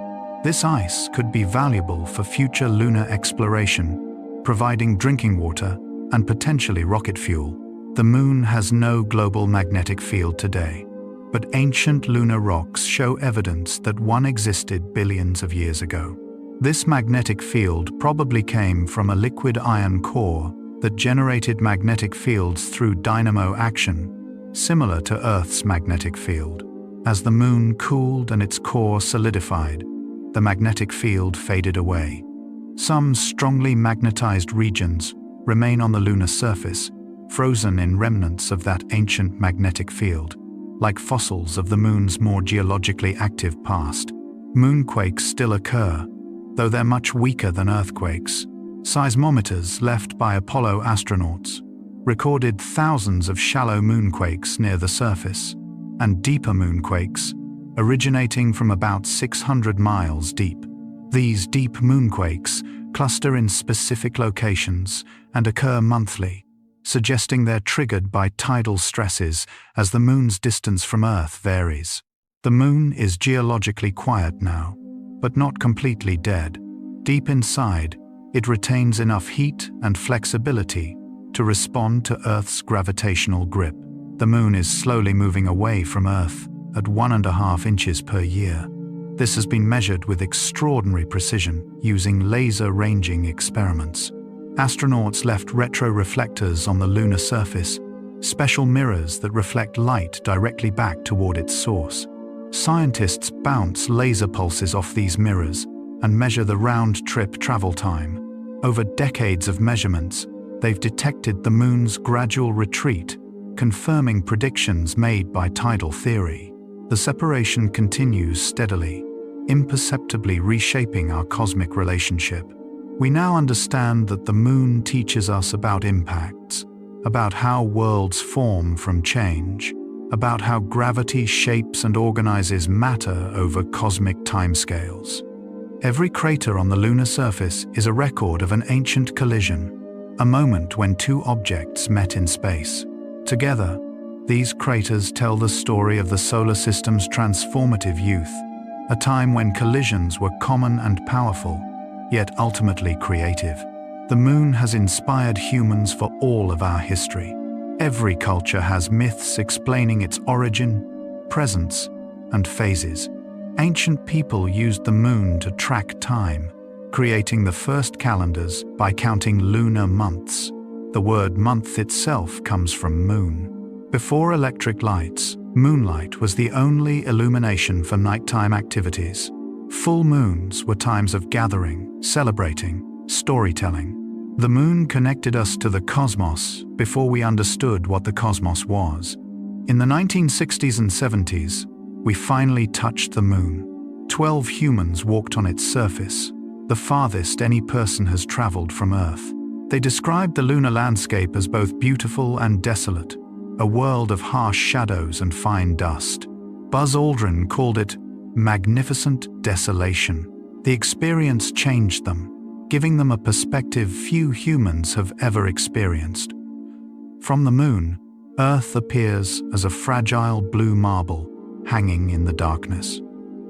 This ice could be valuable for future lunar exploration, providing drinking water and potentially rocket fuel. The moon has no global magnetic field today, but ancient lunar rocks show evidence that one existed billions of years ago. This magnetic field probably came from a liquid iron core that generated magnetic fields through dynamo action, similar to Earth's magnetic field. As the moon cooled and its core solidified, the magnetic field faded away. Some strongly magnetized regions remain on the lunar surface, frozen in remnants of that ancient magnetic field, like fossils of the moon's more geologically active past. Moonquakes still occur, though they're much weaker than earthquakes. Seismometers left by Apollo astronauts recorded thousands of shallow moonquakes near the surface, and deeper moonquakes originating from about 600 miles deep. These deep moonquakes cluster in specific locations and occur monthly, suggesting they're triggered by tidal stresses as the moon's distance from Earth varies. The moon is geologically quiet now, but not completely dead. Deep inside, it retains enough heat and flexibility to respond to Earth's gravitational grip. The moon is slowly moving away from Earth at 1.5 inches per year. This has been measured with extraordinary precision using laser ranging experiments. Astronauts left retroreflectors on the lunar surface, special mirrors that reflect light directly back toward its source. Scientists bounce laser pulses off these mirrors and measure the round-trip travel time. Over decades of measurements, they've detected the moon's gradual retreat, confirming predictions made by tidal theory. The separation continues steadily, imperceptibly reshaping our cosmic relationship. We now understand that the moon teaches us about impacts, about how worlds form from change, about how gravity shapes and organizes matter over cosmic timescales. Every crater on the lunar surface is a record of an ancient collision, a moment when two objects met in space. Together, these craters tell the story of the solar system's transformative youth, a time when collisions were common and powerful, yet ultimately creative. The moon has inspired humans for all of our history. Every culture has myths explaining its origin, presence, and phases. Ancient people used the moon to track time, creating the first calendars by counting lunar months. The word month itself comes from moon. Before electric lights, moonlight was the only illumination for nighttime activities. Full moons were times of gathering, celebrating, storytelling. The moon connected us to the cosmos before we understood what the cosmos was. In the 1960s and 70s, we finally touched the moon. 12 humans walked on its surface, the farthest any person has traveled from Earth. They described the lunar landscape as both beautiful and desolate, a world of harsh shadows and fine dust. Buzz Aldrin called it magnificent desolation. The experience changed them, giving them a perspective few humans have ever experienced. From the moon, Earth appears as a fragile blue marble hanging in the darkness.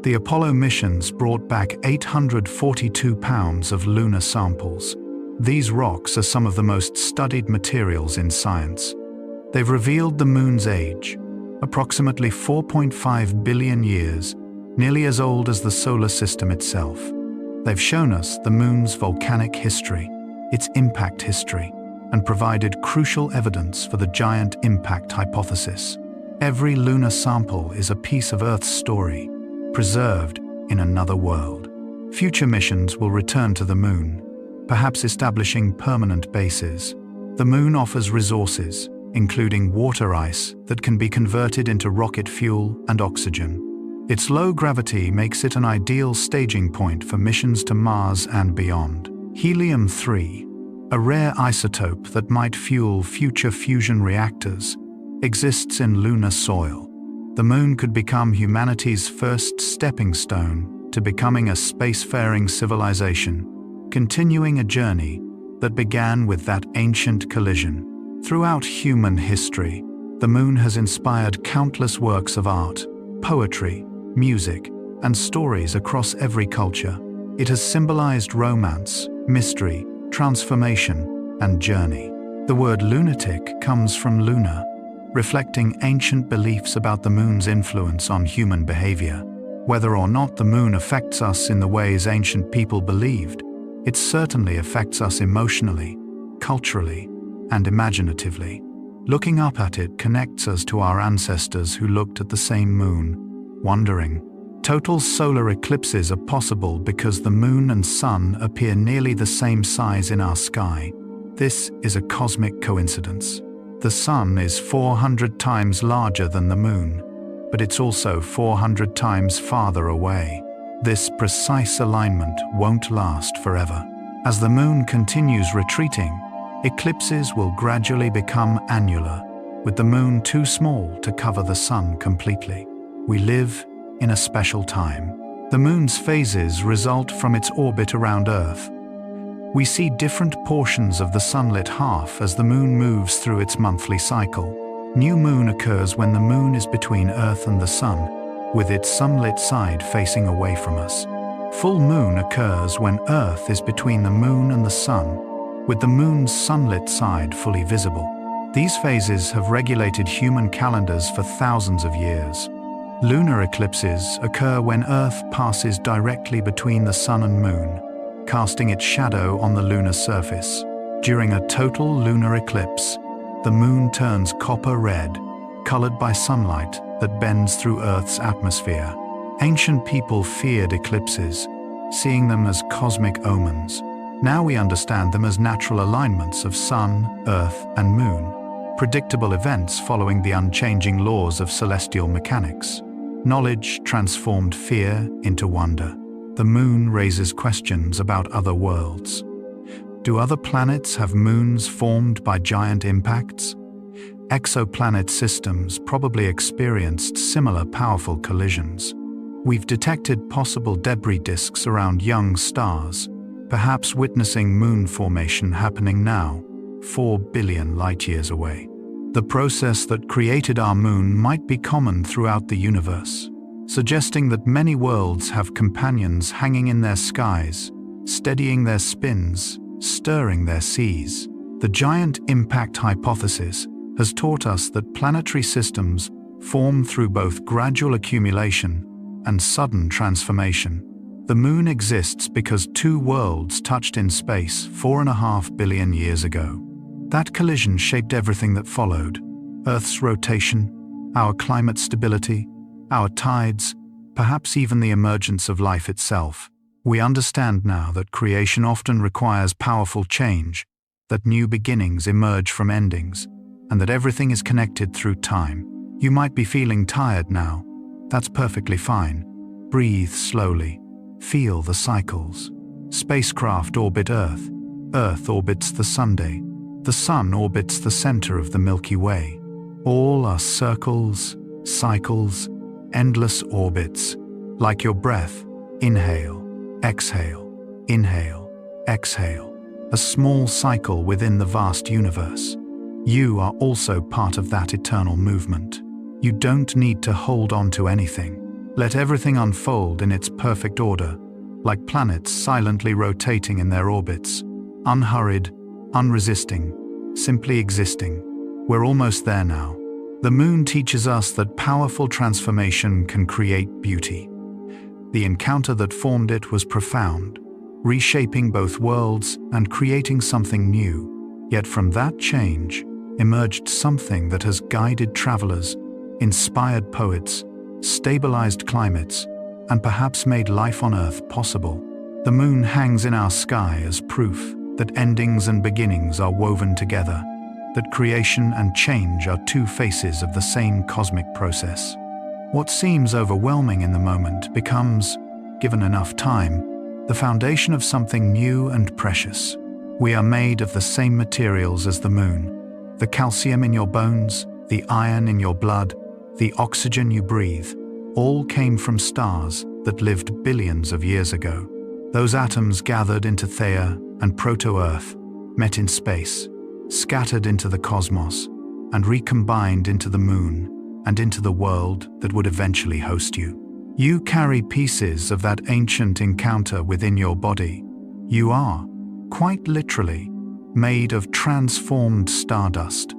The Apollo missions brought back 842 pounds of lunar samples. These rocks are some of the most studied materials in science. They've revealed the moon's age, approximately 4.5 billion years, nearly as old as the solar system itself. They've shown us the moon's volcanic history, its impact history, and provided crucial evidence for the giant impact hypothesis. Every lunar sample is a piece of Earth's story, preserved in another world. Future missions will return to the moon, perhaps establishing permanent bases. The moon offers resources, including water ice that can be converted into rocket fuel and oxygen. Its low gravity makes it an ideal staging point for missions to Mars and beyond. Helium-3, a rare isotope that might fuel future fusion reactors, exists in lunar soil. The moon could become humanity's first stepping stone to becoming a spacefaring civilization, continuing a journey that began with that ancient collision. Throughout human history, the moon has inspired countless works of art, poetry, music, and stories across every culture. It has symbolized romance, mystery, transformation, and journey. The word lunatic comes from lunar, reflecting ancient beliefs about the moon's influence on human behavior. Whether or not the moon affects us in the ways ancient people believed, it certainly affects us emotionally, culturally, and imaginatively. Looking up at it connects us to our ancestors who looked at the same moon, wondering. Total solar eclipses are possible because the moon and sun appear nearly the same size in our sky. This is a cosmic coincidence. The sun is 400 times larger than the moon, but it's also 400 times farther away. This precise alignment won't last forever. As the moon continues retreating, eclipses will gradually become annular, with the moon too small to cover the sun completely. We live in a special time. The moon's phases result from its orbit around Earth. We see different portions of the sunlit half as the moon moves through its monthly cycle. New moon occurs when the moon is between Earth and the sun, with its sunlit side facing away from us. Full moon occurs when Earth is between the moon and the sun, with the moon's sunlit side fully visible. These phases have regulated human calendars for thousands of years. Lunar eclipses occur when Earth passes directly between the sun and moon, casting its shadow on the lunar surface. During a total lunar eclipse, the moon turns copper red, colored by sunlight that bends through Earth's atmosphere. Ancient people feared eclipses, seeing them as cosmic omens. Now we understand them as natural alignments of sun, Earth, and moon, predictable events following the unchanging laws of celestial mechanics. Knowledge transformed fear into wonder. The moon raises questions about other worlds. Do other planets have moons formed by giant impacts? Exoplanet systems probably experienced similar powerful collisions. We've detected possible debris disks around young stars, perhaps witnessing moon formation happening now, 4 billion light-years away. The process that created our moon might be common throughout the universe, suggesting that many worlds have companions hanging in their skies, steadying their spins, stirring their seas. The giant impact hypothesis has taught us that planetary systems form through both gradual accumulation and sudden transformation. The moon exists because two worlds touched in space 4.5 billion years ago. That collision shaped everything that followed: Earth's rotation, our climate stability, our tides, perhaps even the emergence of life itself. We understand now that creation often requires powerful change, that new beginnings emerge from endings, and that everything is connected through time. You might be feeling tired now. That's perfectly fine. Breathe slowly. Feel the cycles. Spacecraft orbit Earth. Earth orbits the Sunday. The Sun orbits the center of the Milky Way. All are circles, cycles, endless orbits. Like your breath, inhale, exhale, inhale, exhale. A small cycle within the vast universe. You are also part of that eternal movement. You don't need to hold on to anything. Let everything unfold in its perfect order, like planets silently rotating in their orbits, unhurried, unresisting, simply existing. We're almost there now. The moon teaches us that powerful transformation can create beauty. The encounter that formed it was profound, reshaping both worlds and creating something new. Yet from that change emerged something that has guided travelers, inspired poets, stabilized climates, and perhaps made life on Earth possible. The moon hangs in our sky as proof that endings and beginnings are woven together, that creation and change are two faces of the same cosmic process. What seems overwhelming in the moment becomes, given enough time, the foundation of something new and precious. We are made of the same materials as the moon. The calcium in your bones, the iron in your blood, the oxygen you breathe, all came from stars that lived billions of years ago. Those atoms gathered into Theia and Proto-Earth, met in space, scattered into the cosmos, and recombined into the moon and into the world that would eventually host you. You carry pieces of that ancient encounter within your body. You are, quite literally, made of transformed stardust.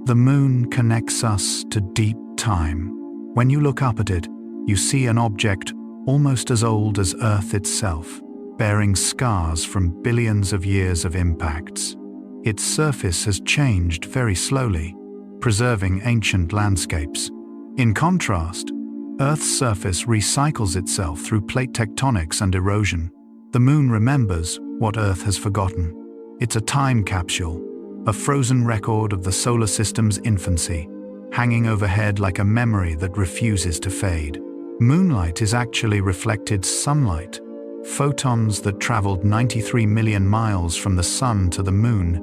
The moon connects us to deep time. When you look up at it, you see an object almost as old as Earth itself, bearing scars from billions of years of impacts. Its surface has changed very slowly, preserving ancient landscapes. In contrast, Earth's surface recycles itself through plate tectonics and erosion. The moon remembers what Earth has forgotten. It's a time capsule, a frozen record of the solar system's infancy, hanging overhead like a memory that refuses to fade. Moonlight is actually reflected sunlight, photons that traveled 93 million miles from the sun to the moon,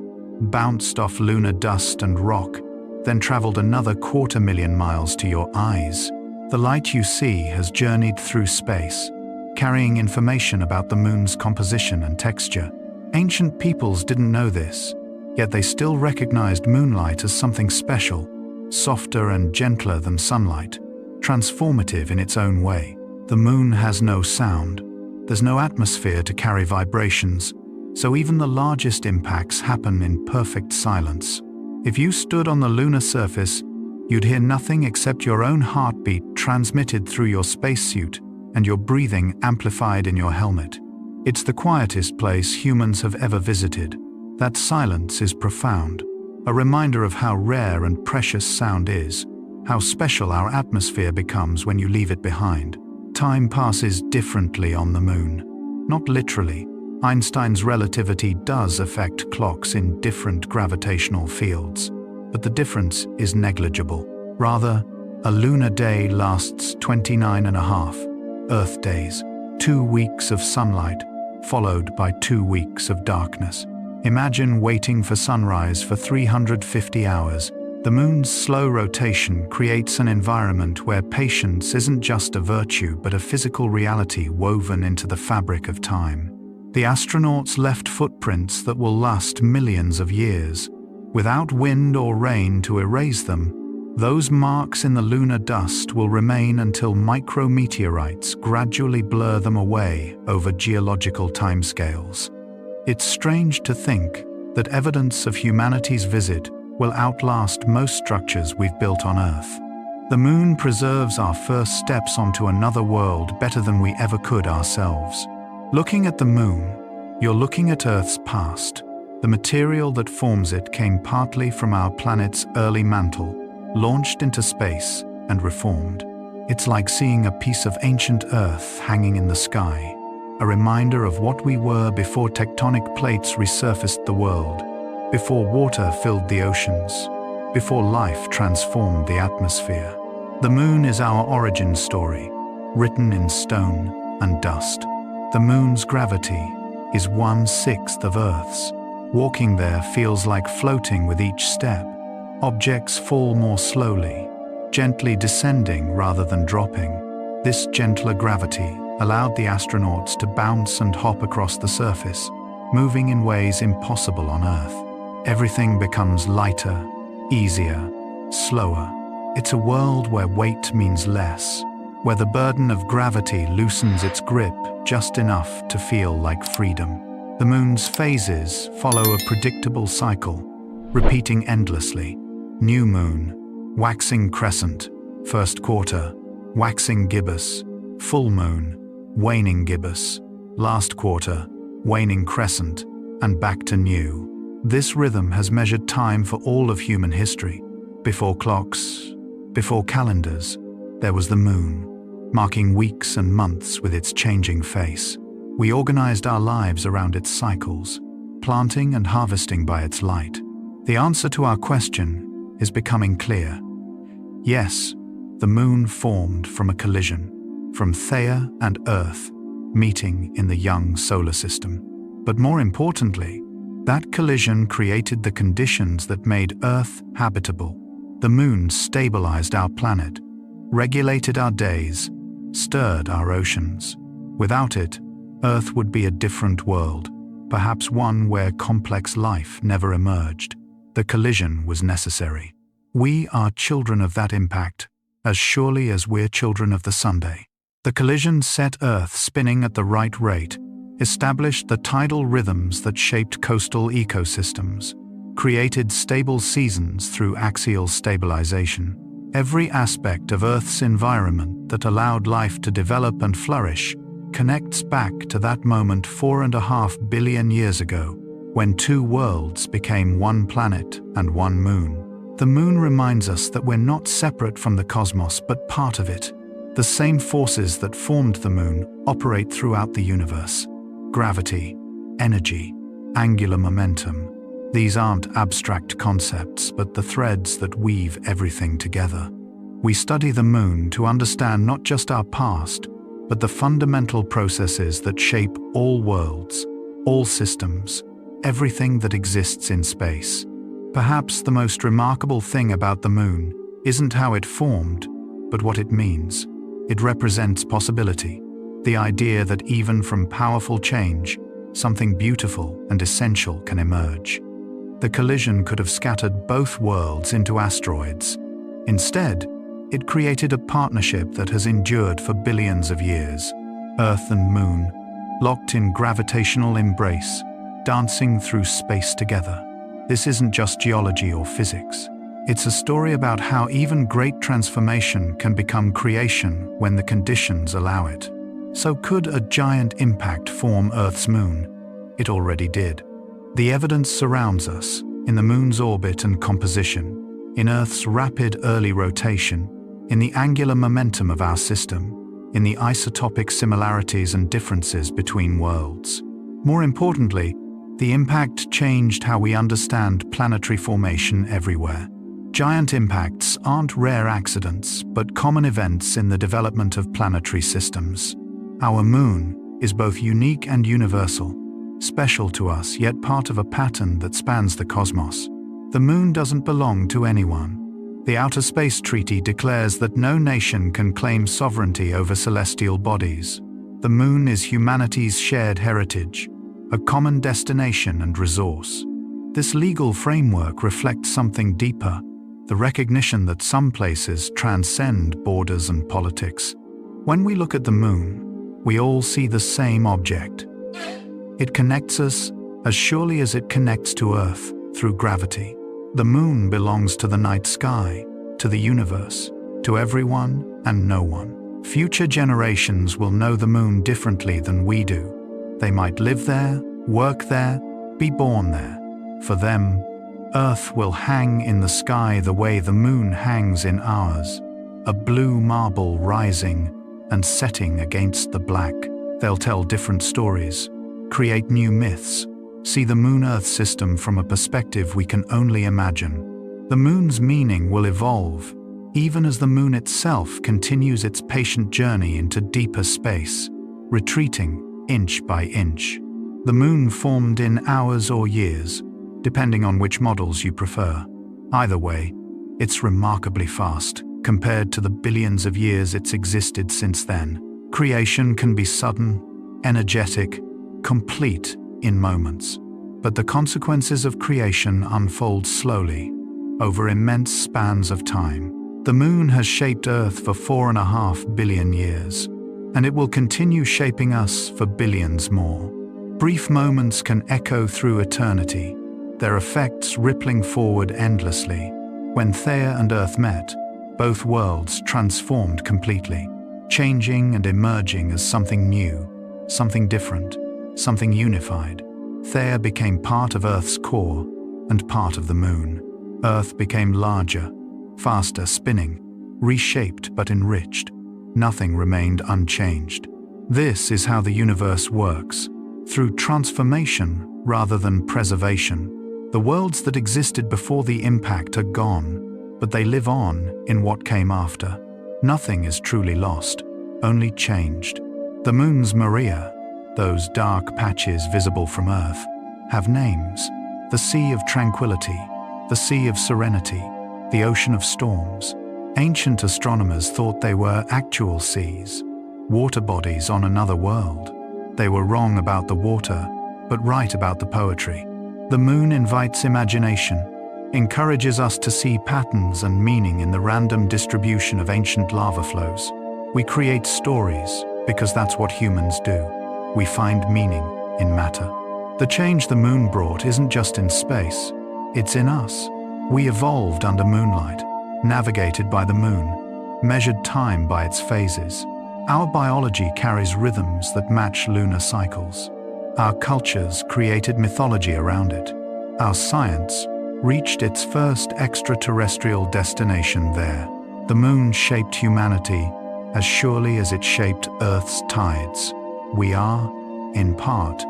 bounced off lunar dust and rock, then traveled another 250,000 miles to your eyes. The light you see has journeyed through space, carrying information about the moon's composition and texture. Ancient peoples didn't know this, yet they still recognized moonlight as something special, softer and gentler than sunlight, transformative in its own way. The moon has no sound. There's no atmosphere to carry vibrations, so even the largest impacts happen in perfect silence. If you stood on the lunar surface, you'd hear nothing except your own heartbeat transmitted through your spacesuit and your breathing amplified in your helmet. It's the quietest place humans have ever visited. That silence is profound, a reminder of how rare and precious sound is, how special our atmosphere becomes when you leave it behind. Time passes differently on the moon. Not literally. Einstein's relativity does affect clocks in different gravitational fields, but the difference is negligible. Rather, a lunar day lasts 29.5 Earth days, 2 weeks of sunlight, followed by 2 weeks of darkness. Imagine waiting for sunrise for 350 hours. The moon's slow rotation creates an environment where patience isn't just a virtue but a physical reality woven into the fabric of time. The astronauts left footprints that will last millions of years. Without wind or rain to erase them, those marks in the lunar dust will remain until micrometeorites gradually blur them away over geological timescales. It's strange to think that evidence of humanity's visit will outlast most structures we've built on Earth. The moon preserves our first steps onto another world better than we ever could ourselves. Looking at the moon, you're looking at Earth's past, The material that forms it came partly from our planet's early mantle, launched into space and reformed. It's like seeing a piece of ancient Earth hanging in the sky, a reminder of what we were before tectonic plates resurfaced the world, before water filled the oceans, before life transformed the atmosphere. The moon is our origin story, written in stone and dust. The moon's gravity is 1/6 of Earth's. Walking there feels like floating with each step. Objects fall more slowly, gently descending rather than dropping. This gentler gravity allowed the astronauts to bounce and hop across the surface, moving in ways impossible on Earth. Everything becomes lighter, easier, slower. It's a world where weight means less, where the burden of gravity loosens its grip just enough to feel like freedom. The moon's phases follow a predictable cycle, repeating endlessly. New moon, waxing crescent, first quarter, waxing gibbous, full moon, waning gibbous, last quarter, waning crescent, and back to new. This rhythm has measured time for all of human history. Before clocks, before calendars, there was the moon, marking weeks and months with its changing face. We organized our lives around its cycles, planting and harvesting by its light. The answer to our question is becoming clear. Yes, the moon formed from a collision, from Theia and Earth meeting in the young solar system. But more importantly, that collision created the conditions that made Earth habitable. The moon stabilized our planet, regulated our days, stirred our oceans. Without it, Earth would be a different world, perhaps one where complex life never emerged. The collision was necessary. We are children of that impact, as surely as we're children of the Sunday. The collision set Earth spinning at the right rate, established the tidal rhythms that shaped coastal ecosystems, created stable seasons through axial stabilization. Every aspect of Earth's environment that allowed life to develop and flourish connects back to that moment 4.5 billion years ago, when two worlds became one planet and one moon. The moon reminds us that we're not separate from the cosmos, but part of it. The same forces that formed the moon operate throughout the universe. Gravity, energy, angular momentum. These aren't abstract concepts, but the threads that weave everything together. We study the moon to understand not just our past, but the fundamental processes that shape all worlds, all systems, everything that exists in space. Perhaps the most remarkable thing about the moon isn't how it formed, but what it means. It represents possibility, the idea that even from powerful change, something beautiful and essential can emerge. The collision could have scattered both worlds into asteroids. Instead, it created a partnership that has endured for billions of years. Earth and moon, locked in gravitational embrace, dancing through space together. This isn't just geology or physics. It's a story about how even great transformation can become creation when the conditions allow it. So could a giant impact form Earth's moon? It already did. The evidence surrounds us, in the moon's orbit and composition, in Earth's rapid early rotation, in the angular momentum of our system, in the isotopic similarities and differences between worlds. More importantly, the impact changed how we understand planetary formation everywhere. Giant impacts aren't rare accidents, but common events in the development of planetary systems. Our moon is both unique and universal, special to us, yet part of a pattern that spans the cosmos. The moon doesn't belong to anyone. The Outer Space Treaty declares that no nation can claim sovereignty over celestial bodies. The moon is humanity's shared heritage, a common destination and resource. This legal framework reflects something deeper, the recognition that some places transcend borders and politics. When we look at the moon, we all see the same object. It connects us as surely as it connects to Earth through gravity. The moon belongs to the night sky, to the universe, to everyone and no one. Future generations will know the moon differently than we do. They might live there, work there, be born there, For them, Earth will hang in the sky the way the moon hangs in ours, a blue marble rising and setting against the black. They'll tell different stories, create new myths, see the Moon-Earth system from a perspective we can only imagine. The moon's meaning will evolve, even as the moon itself continues its patient journey into deeper space, retreating inch by inch. The moon formed in hours or years, depending on which models you prefer. Either way, it's remarkably fast compared to the billions of years it's existed since then. Creation can be sudden, energetic, complete in moments. But the consequences of creation unfold slowly, over immense spans of time. The moon has shaped Earth for 4.5 billion years, and it will continue shaping us for billions more. Brief moments can echo through eternity, their effects rippling forward endlessly. When Theia and Earth met, both worlds transformed completely, changing and emerging as something new, something different, something unified. Theia became part of Earth's core and part of the moon. Earth became larger, faster, spinning, reshaped but enriched. Nothing remained unchanged. This is how the universe works, through transformation rather than preservation. The worlds that existed before the impact are gone, but they live on in what came after. Nothing is truly lost, only changed. The moon's Maria, those dark patches visible from Earth, have names. The Sea of Tranquility, the Sea of Serenity, the Ocean of Storms. Ancient astronomers thought they were actual seas, water bodies on another world. They were wrong about the water, but right about the poetry. The moon invites imagination, encourages us to see patterns and meaning in the random distribution of ancient lava flows. We create stories because that's what humans do. We find meaning in matter. The change the moon brought isn't just in space, it's in us. We evolved under moonlight, navigated by the moon, measured time by its phases. Our biology carries rhythms that match lunar cycles. Our cultures created mythology around it. Our science reached its first extraterrestrial destination there. The moon shaped humanity as surely as it shaped Earth's tides. We are, in part,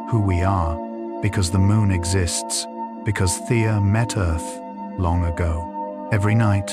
who we are because the moon exists, because Theia met Earth long ago. Every night,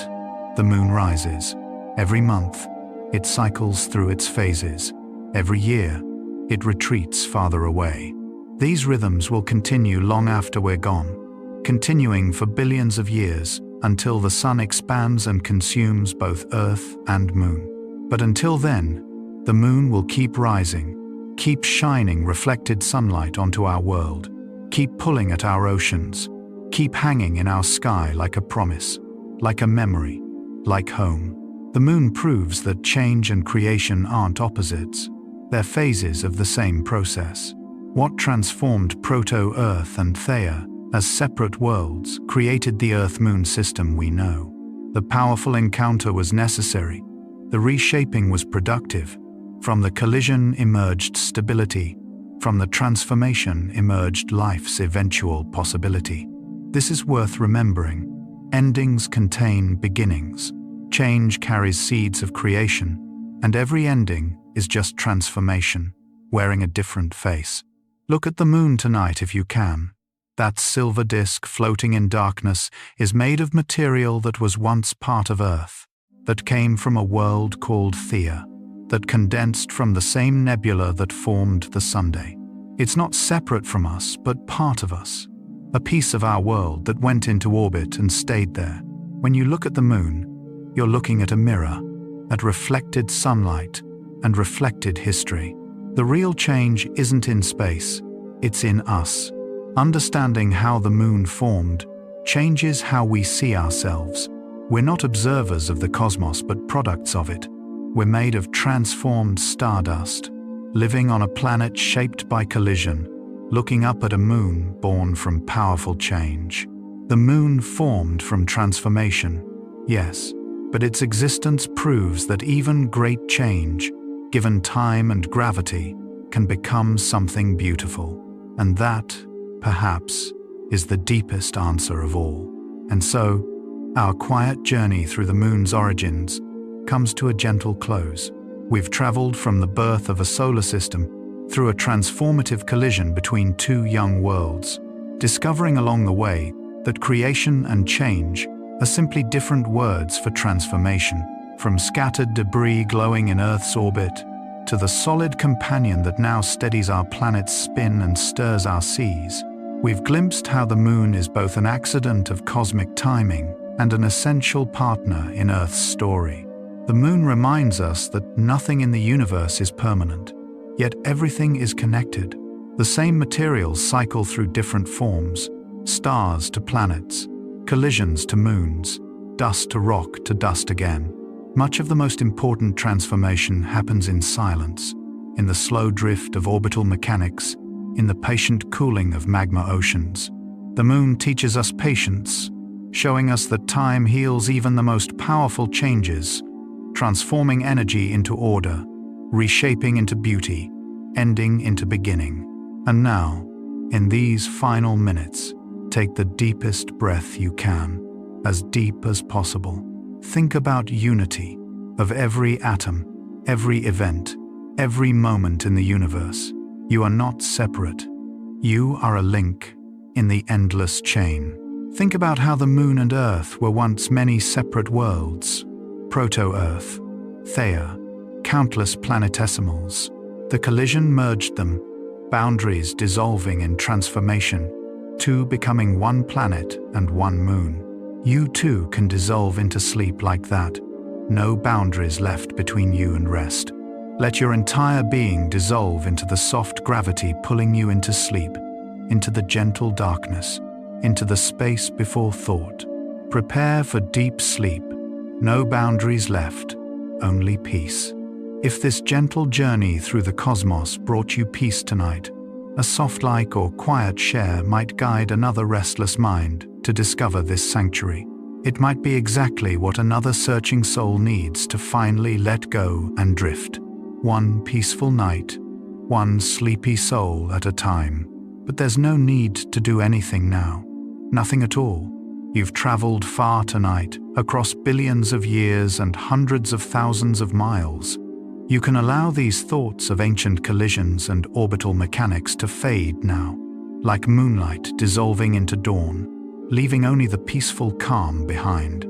the moon rises. Every month, it cycles through its phases. Every year, it retreats farther away. These rhythms will continue long after we're gone, continuing for billions of years until the sun expands and consumes both Earth and moon. But until then, the moon will keep rising, keep shining reflected sunlight onto our world, keep pulling at our oceans, keep hanging in our sky like a promise, like a memory, like home. The moon proves that change and creation aren't opposites. They're phases of the same process. What transformed Proto-Earth and Theia as separate worlds created the Earth-Moon system we know. The powerful encounter was necessary. The reshaping was productive. From the collision emerged stability. From the transformation emerged life's eventual possibility. This is worth remembering. Endings contain beginnings. Change carries seeds of creation, and every ending is just transformation, wearing a different face. Look at the moon tonight if you can. That silver disk floating in darkness is made of material that was once part of Earth, that came from a world called Theia, that condensed from the same nebula that formed the Sunday. It's not separate from us, but part of us, a piece of our world that went into orbit and stayed there. When you look at the moon, you're looking at a mirror, at reflected sunlight and reflected history. The real change isn't in space, it's in us. Understanding how the moon formed changes how we see ourselves. We're not observers of the cosmos but products of it. We're made of transformed stardust, living on a planet shaped by collision, looking up at a moon born from powerful change. The moon formed from transformation, yes, but its existence proves that even great change, given time and gravity, can become something beautiful. And that, perhaps, is the deepest answer of all. And so, our quiet journey through the moon's origins comes to a gentle close. We've traveled from the birth of a solar system through a transformative collision between two young worlds, discovering along the way that creation and change are simply different words for transformation. From scattered debris glowing in Earth's orbit to the solid companion that now steadies our planet's spin and stirs our seas, we've glimpsed how the moon is both an accident of cosmic timing and an essential partner in Earth's story. The moon reminds us that nothing in the universe is permanent, yet everything is connected. The same materials cycle through different forms, stars to planets, collisions to moons, dust to rock to dust again. Much of the most important transformation happens in silence, in the slow drift of orbital mechanics, in the patient cooling of magma oceans. The moon teaches us patience, showing us that time heals even the most powerful changes, transforming energy into order, reshaping into beauty, ending into beginning. And now, in these final minutes, take the deepest breath you can, as deep as possible. Think about unity of every atom, every event, every moment in the universe. You are not separate. You are a link in the endless chain. Think about how the moon and Earth were once many separate worlds. Proto-Earth, Theia, countless planetesimals. The collision merged them, boundaries dissolving in transformation, two becoming one planet and one moon. You too can dissolve into sleep like that. No boundaries left between you and rest. Let your entire being dissolve into the soft gravity pulling you into sleep, into the gentle darkness, into the space before thought. Prepare for deep sleep. No boundaries left, only peace. If this gentle journey through the cosmos brought you peace tonight, a soft like or quiet share might guide another restless mind to discover this sanctuary. It might be exactly what another searching soul needs to finally let go and drift. One peaceful night, one sleepy soul at a time. But there's no need to do anything now. Nothing at all. You've traveled far tonight, across billions of years and hundreds of thousands of miles. You can allow these thoughts of ancient collisions and orbital mechanics to fade now, like moonlight dissolving into dawn, leaving only the peaceful calm behind.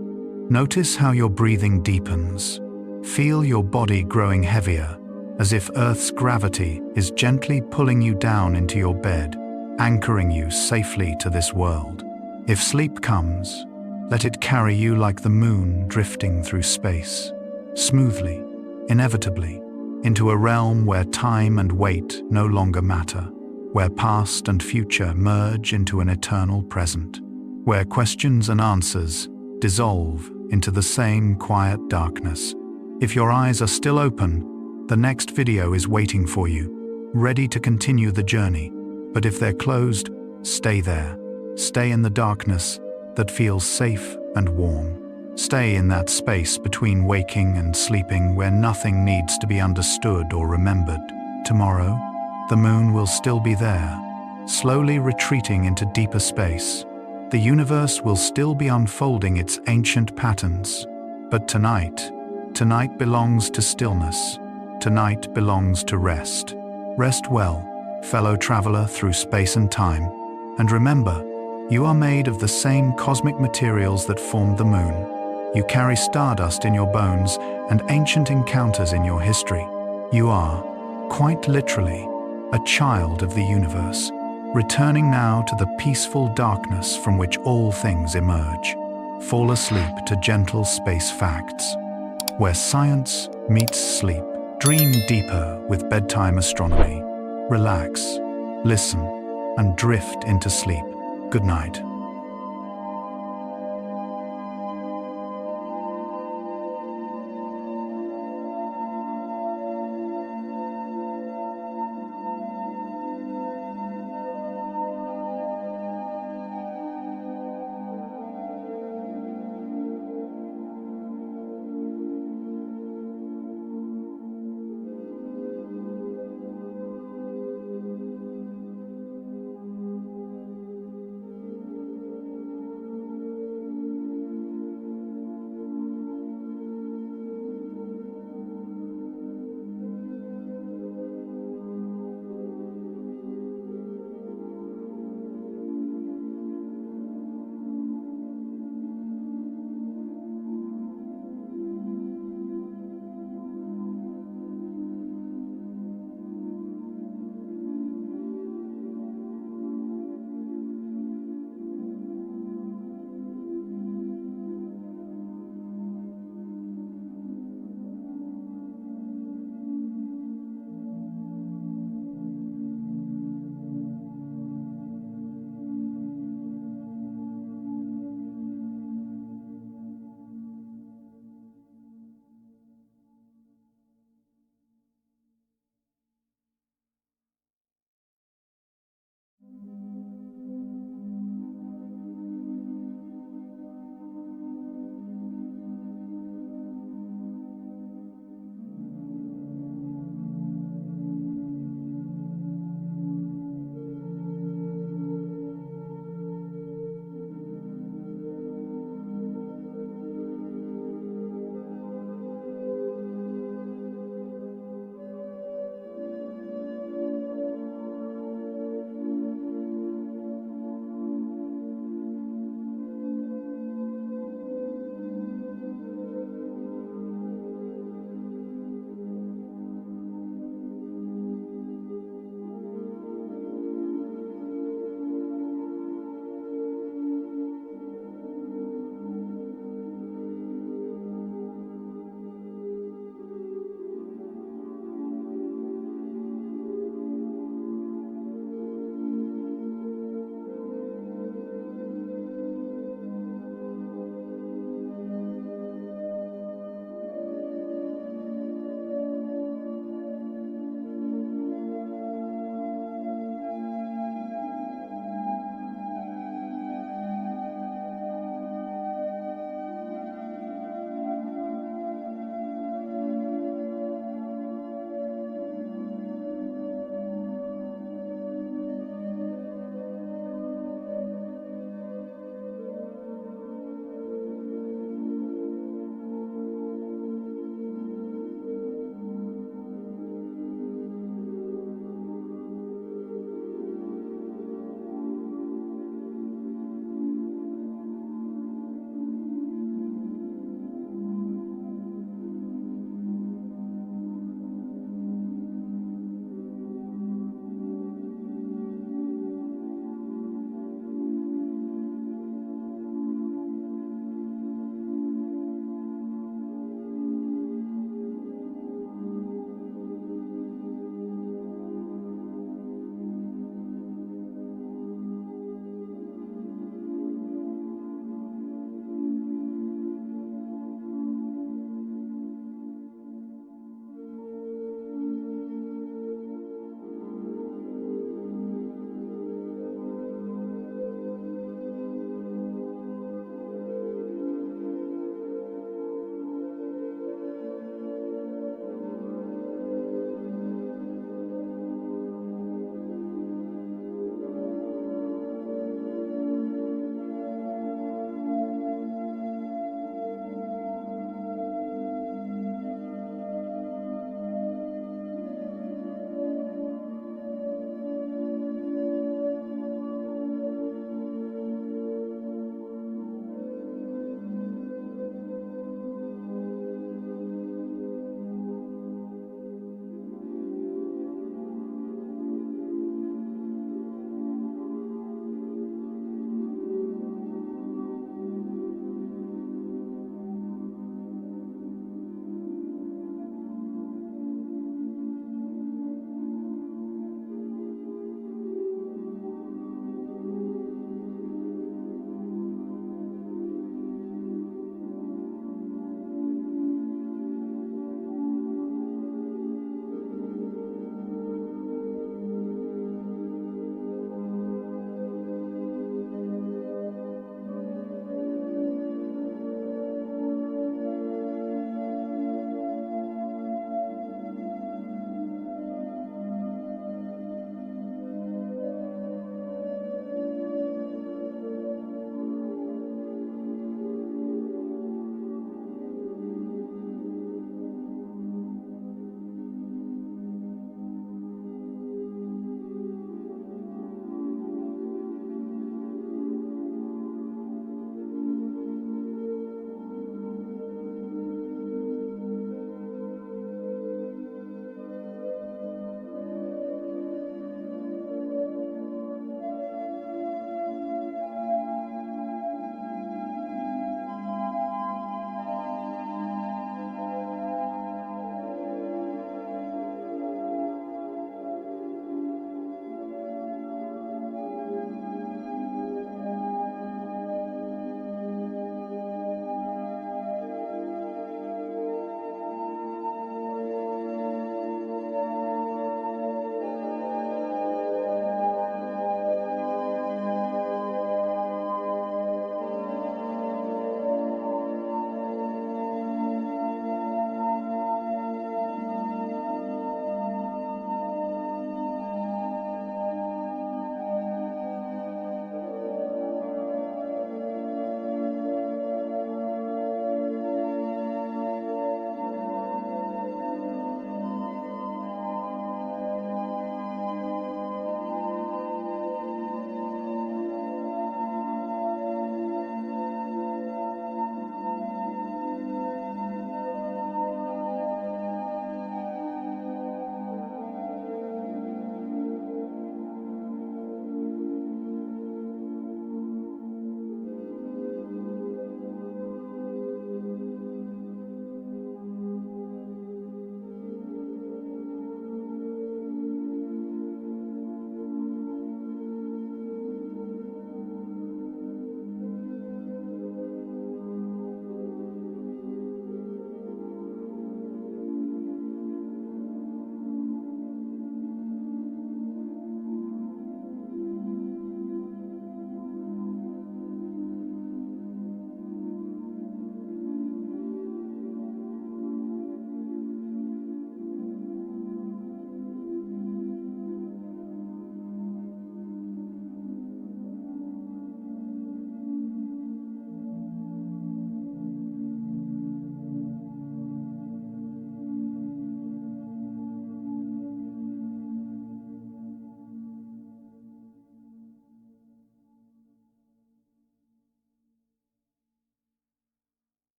Notice how your breathing deepens. Feel your body growing heavier, as if Earth's gravity is gently pulling you down into your bed, anchoring you safely to this world. If sleep comes, let it carry you like the moon drifting through space, smoothly, inevitably, into a realm where time and weight no longer matter, where past and future merge into an eternal present, where questions and answers dissolve into the same quiet darkness. If your eyes are still open, the next video is waiting for you, ready to continue the journey. But if they're closed, stay there. Stay in the darkness that feels safe and warm. Stay in that space between waking and sleeping where nothing needs to be understood or remembered. Tomorrow, the moon will still be there, slowly retreating into deeper space. The universe will still be unfolding its ancient patterns. But tonight belongs to stillness. Tonight belongs to rest. Rest well, fellow traveler through space and time. And remember, you are made of the same cosmic materials that formed the moon. You carry stardust in your bones and ancient encounters in your history. You are, quite literally, a child of the universe, returning now to the peaceful darkness from which all things emerge. Fall asleep to gentle space facts, where science meets sleep. Dream deeper with bedtime astronomy. Relax, listen, and drift into sleep. Good night.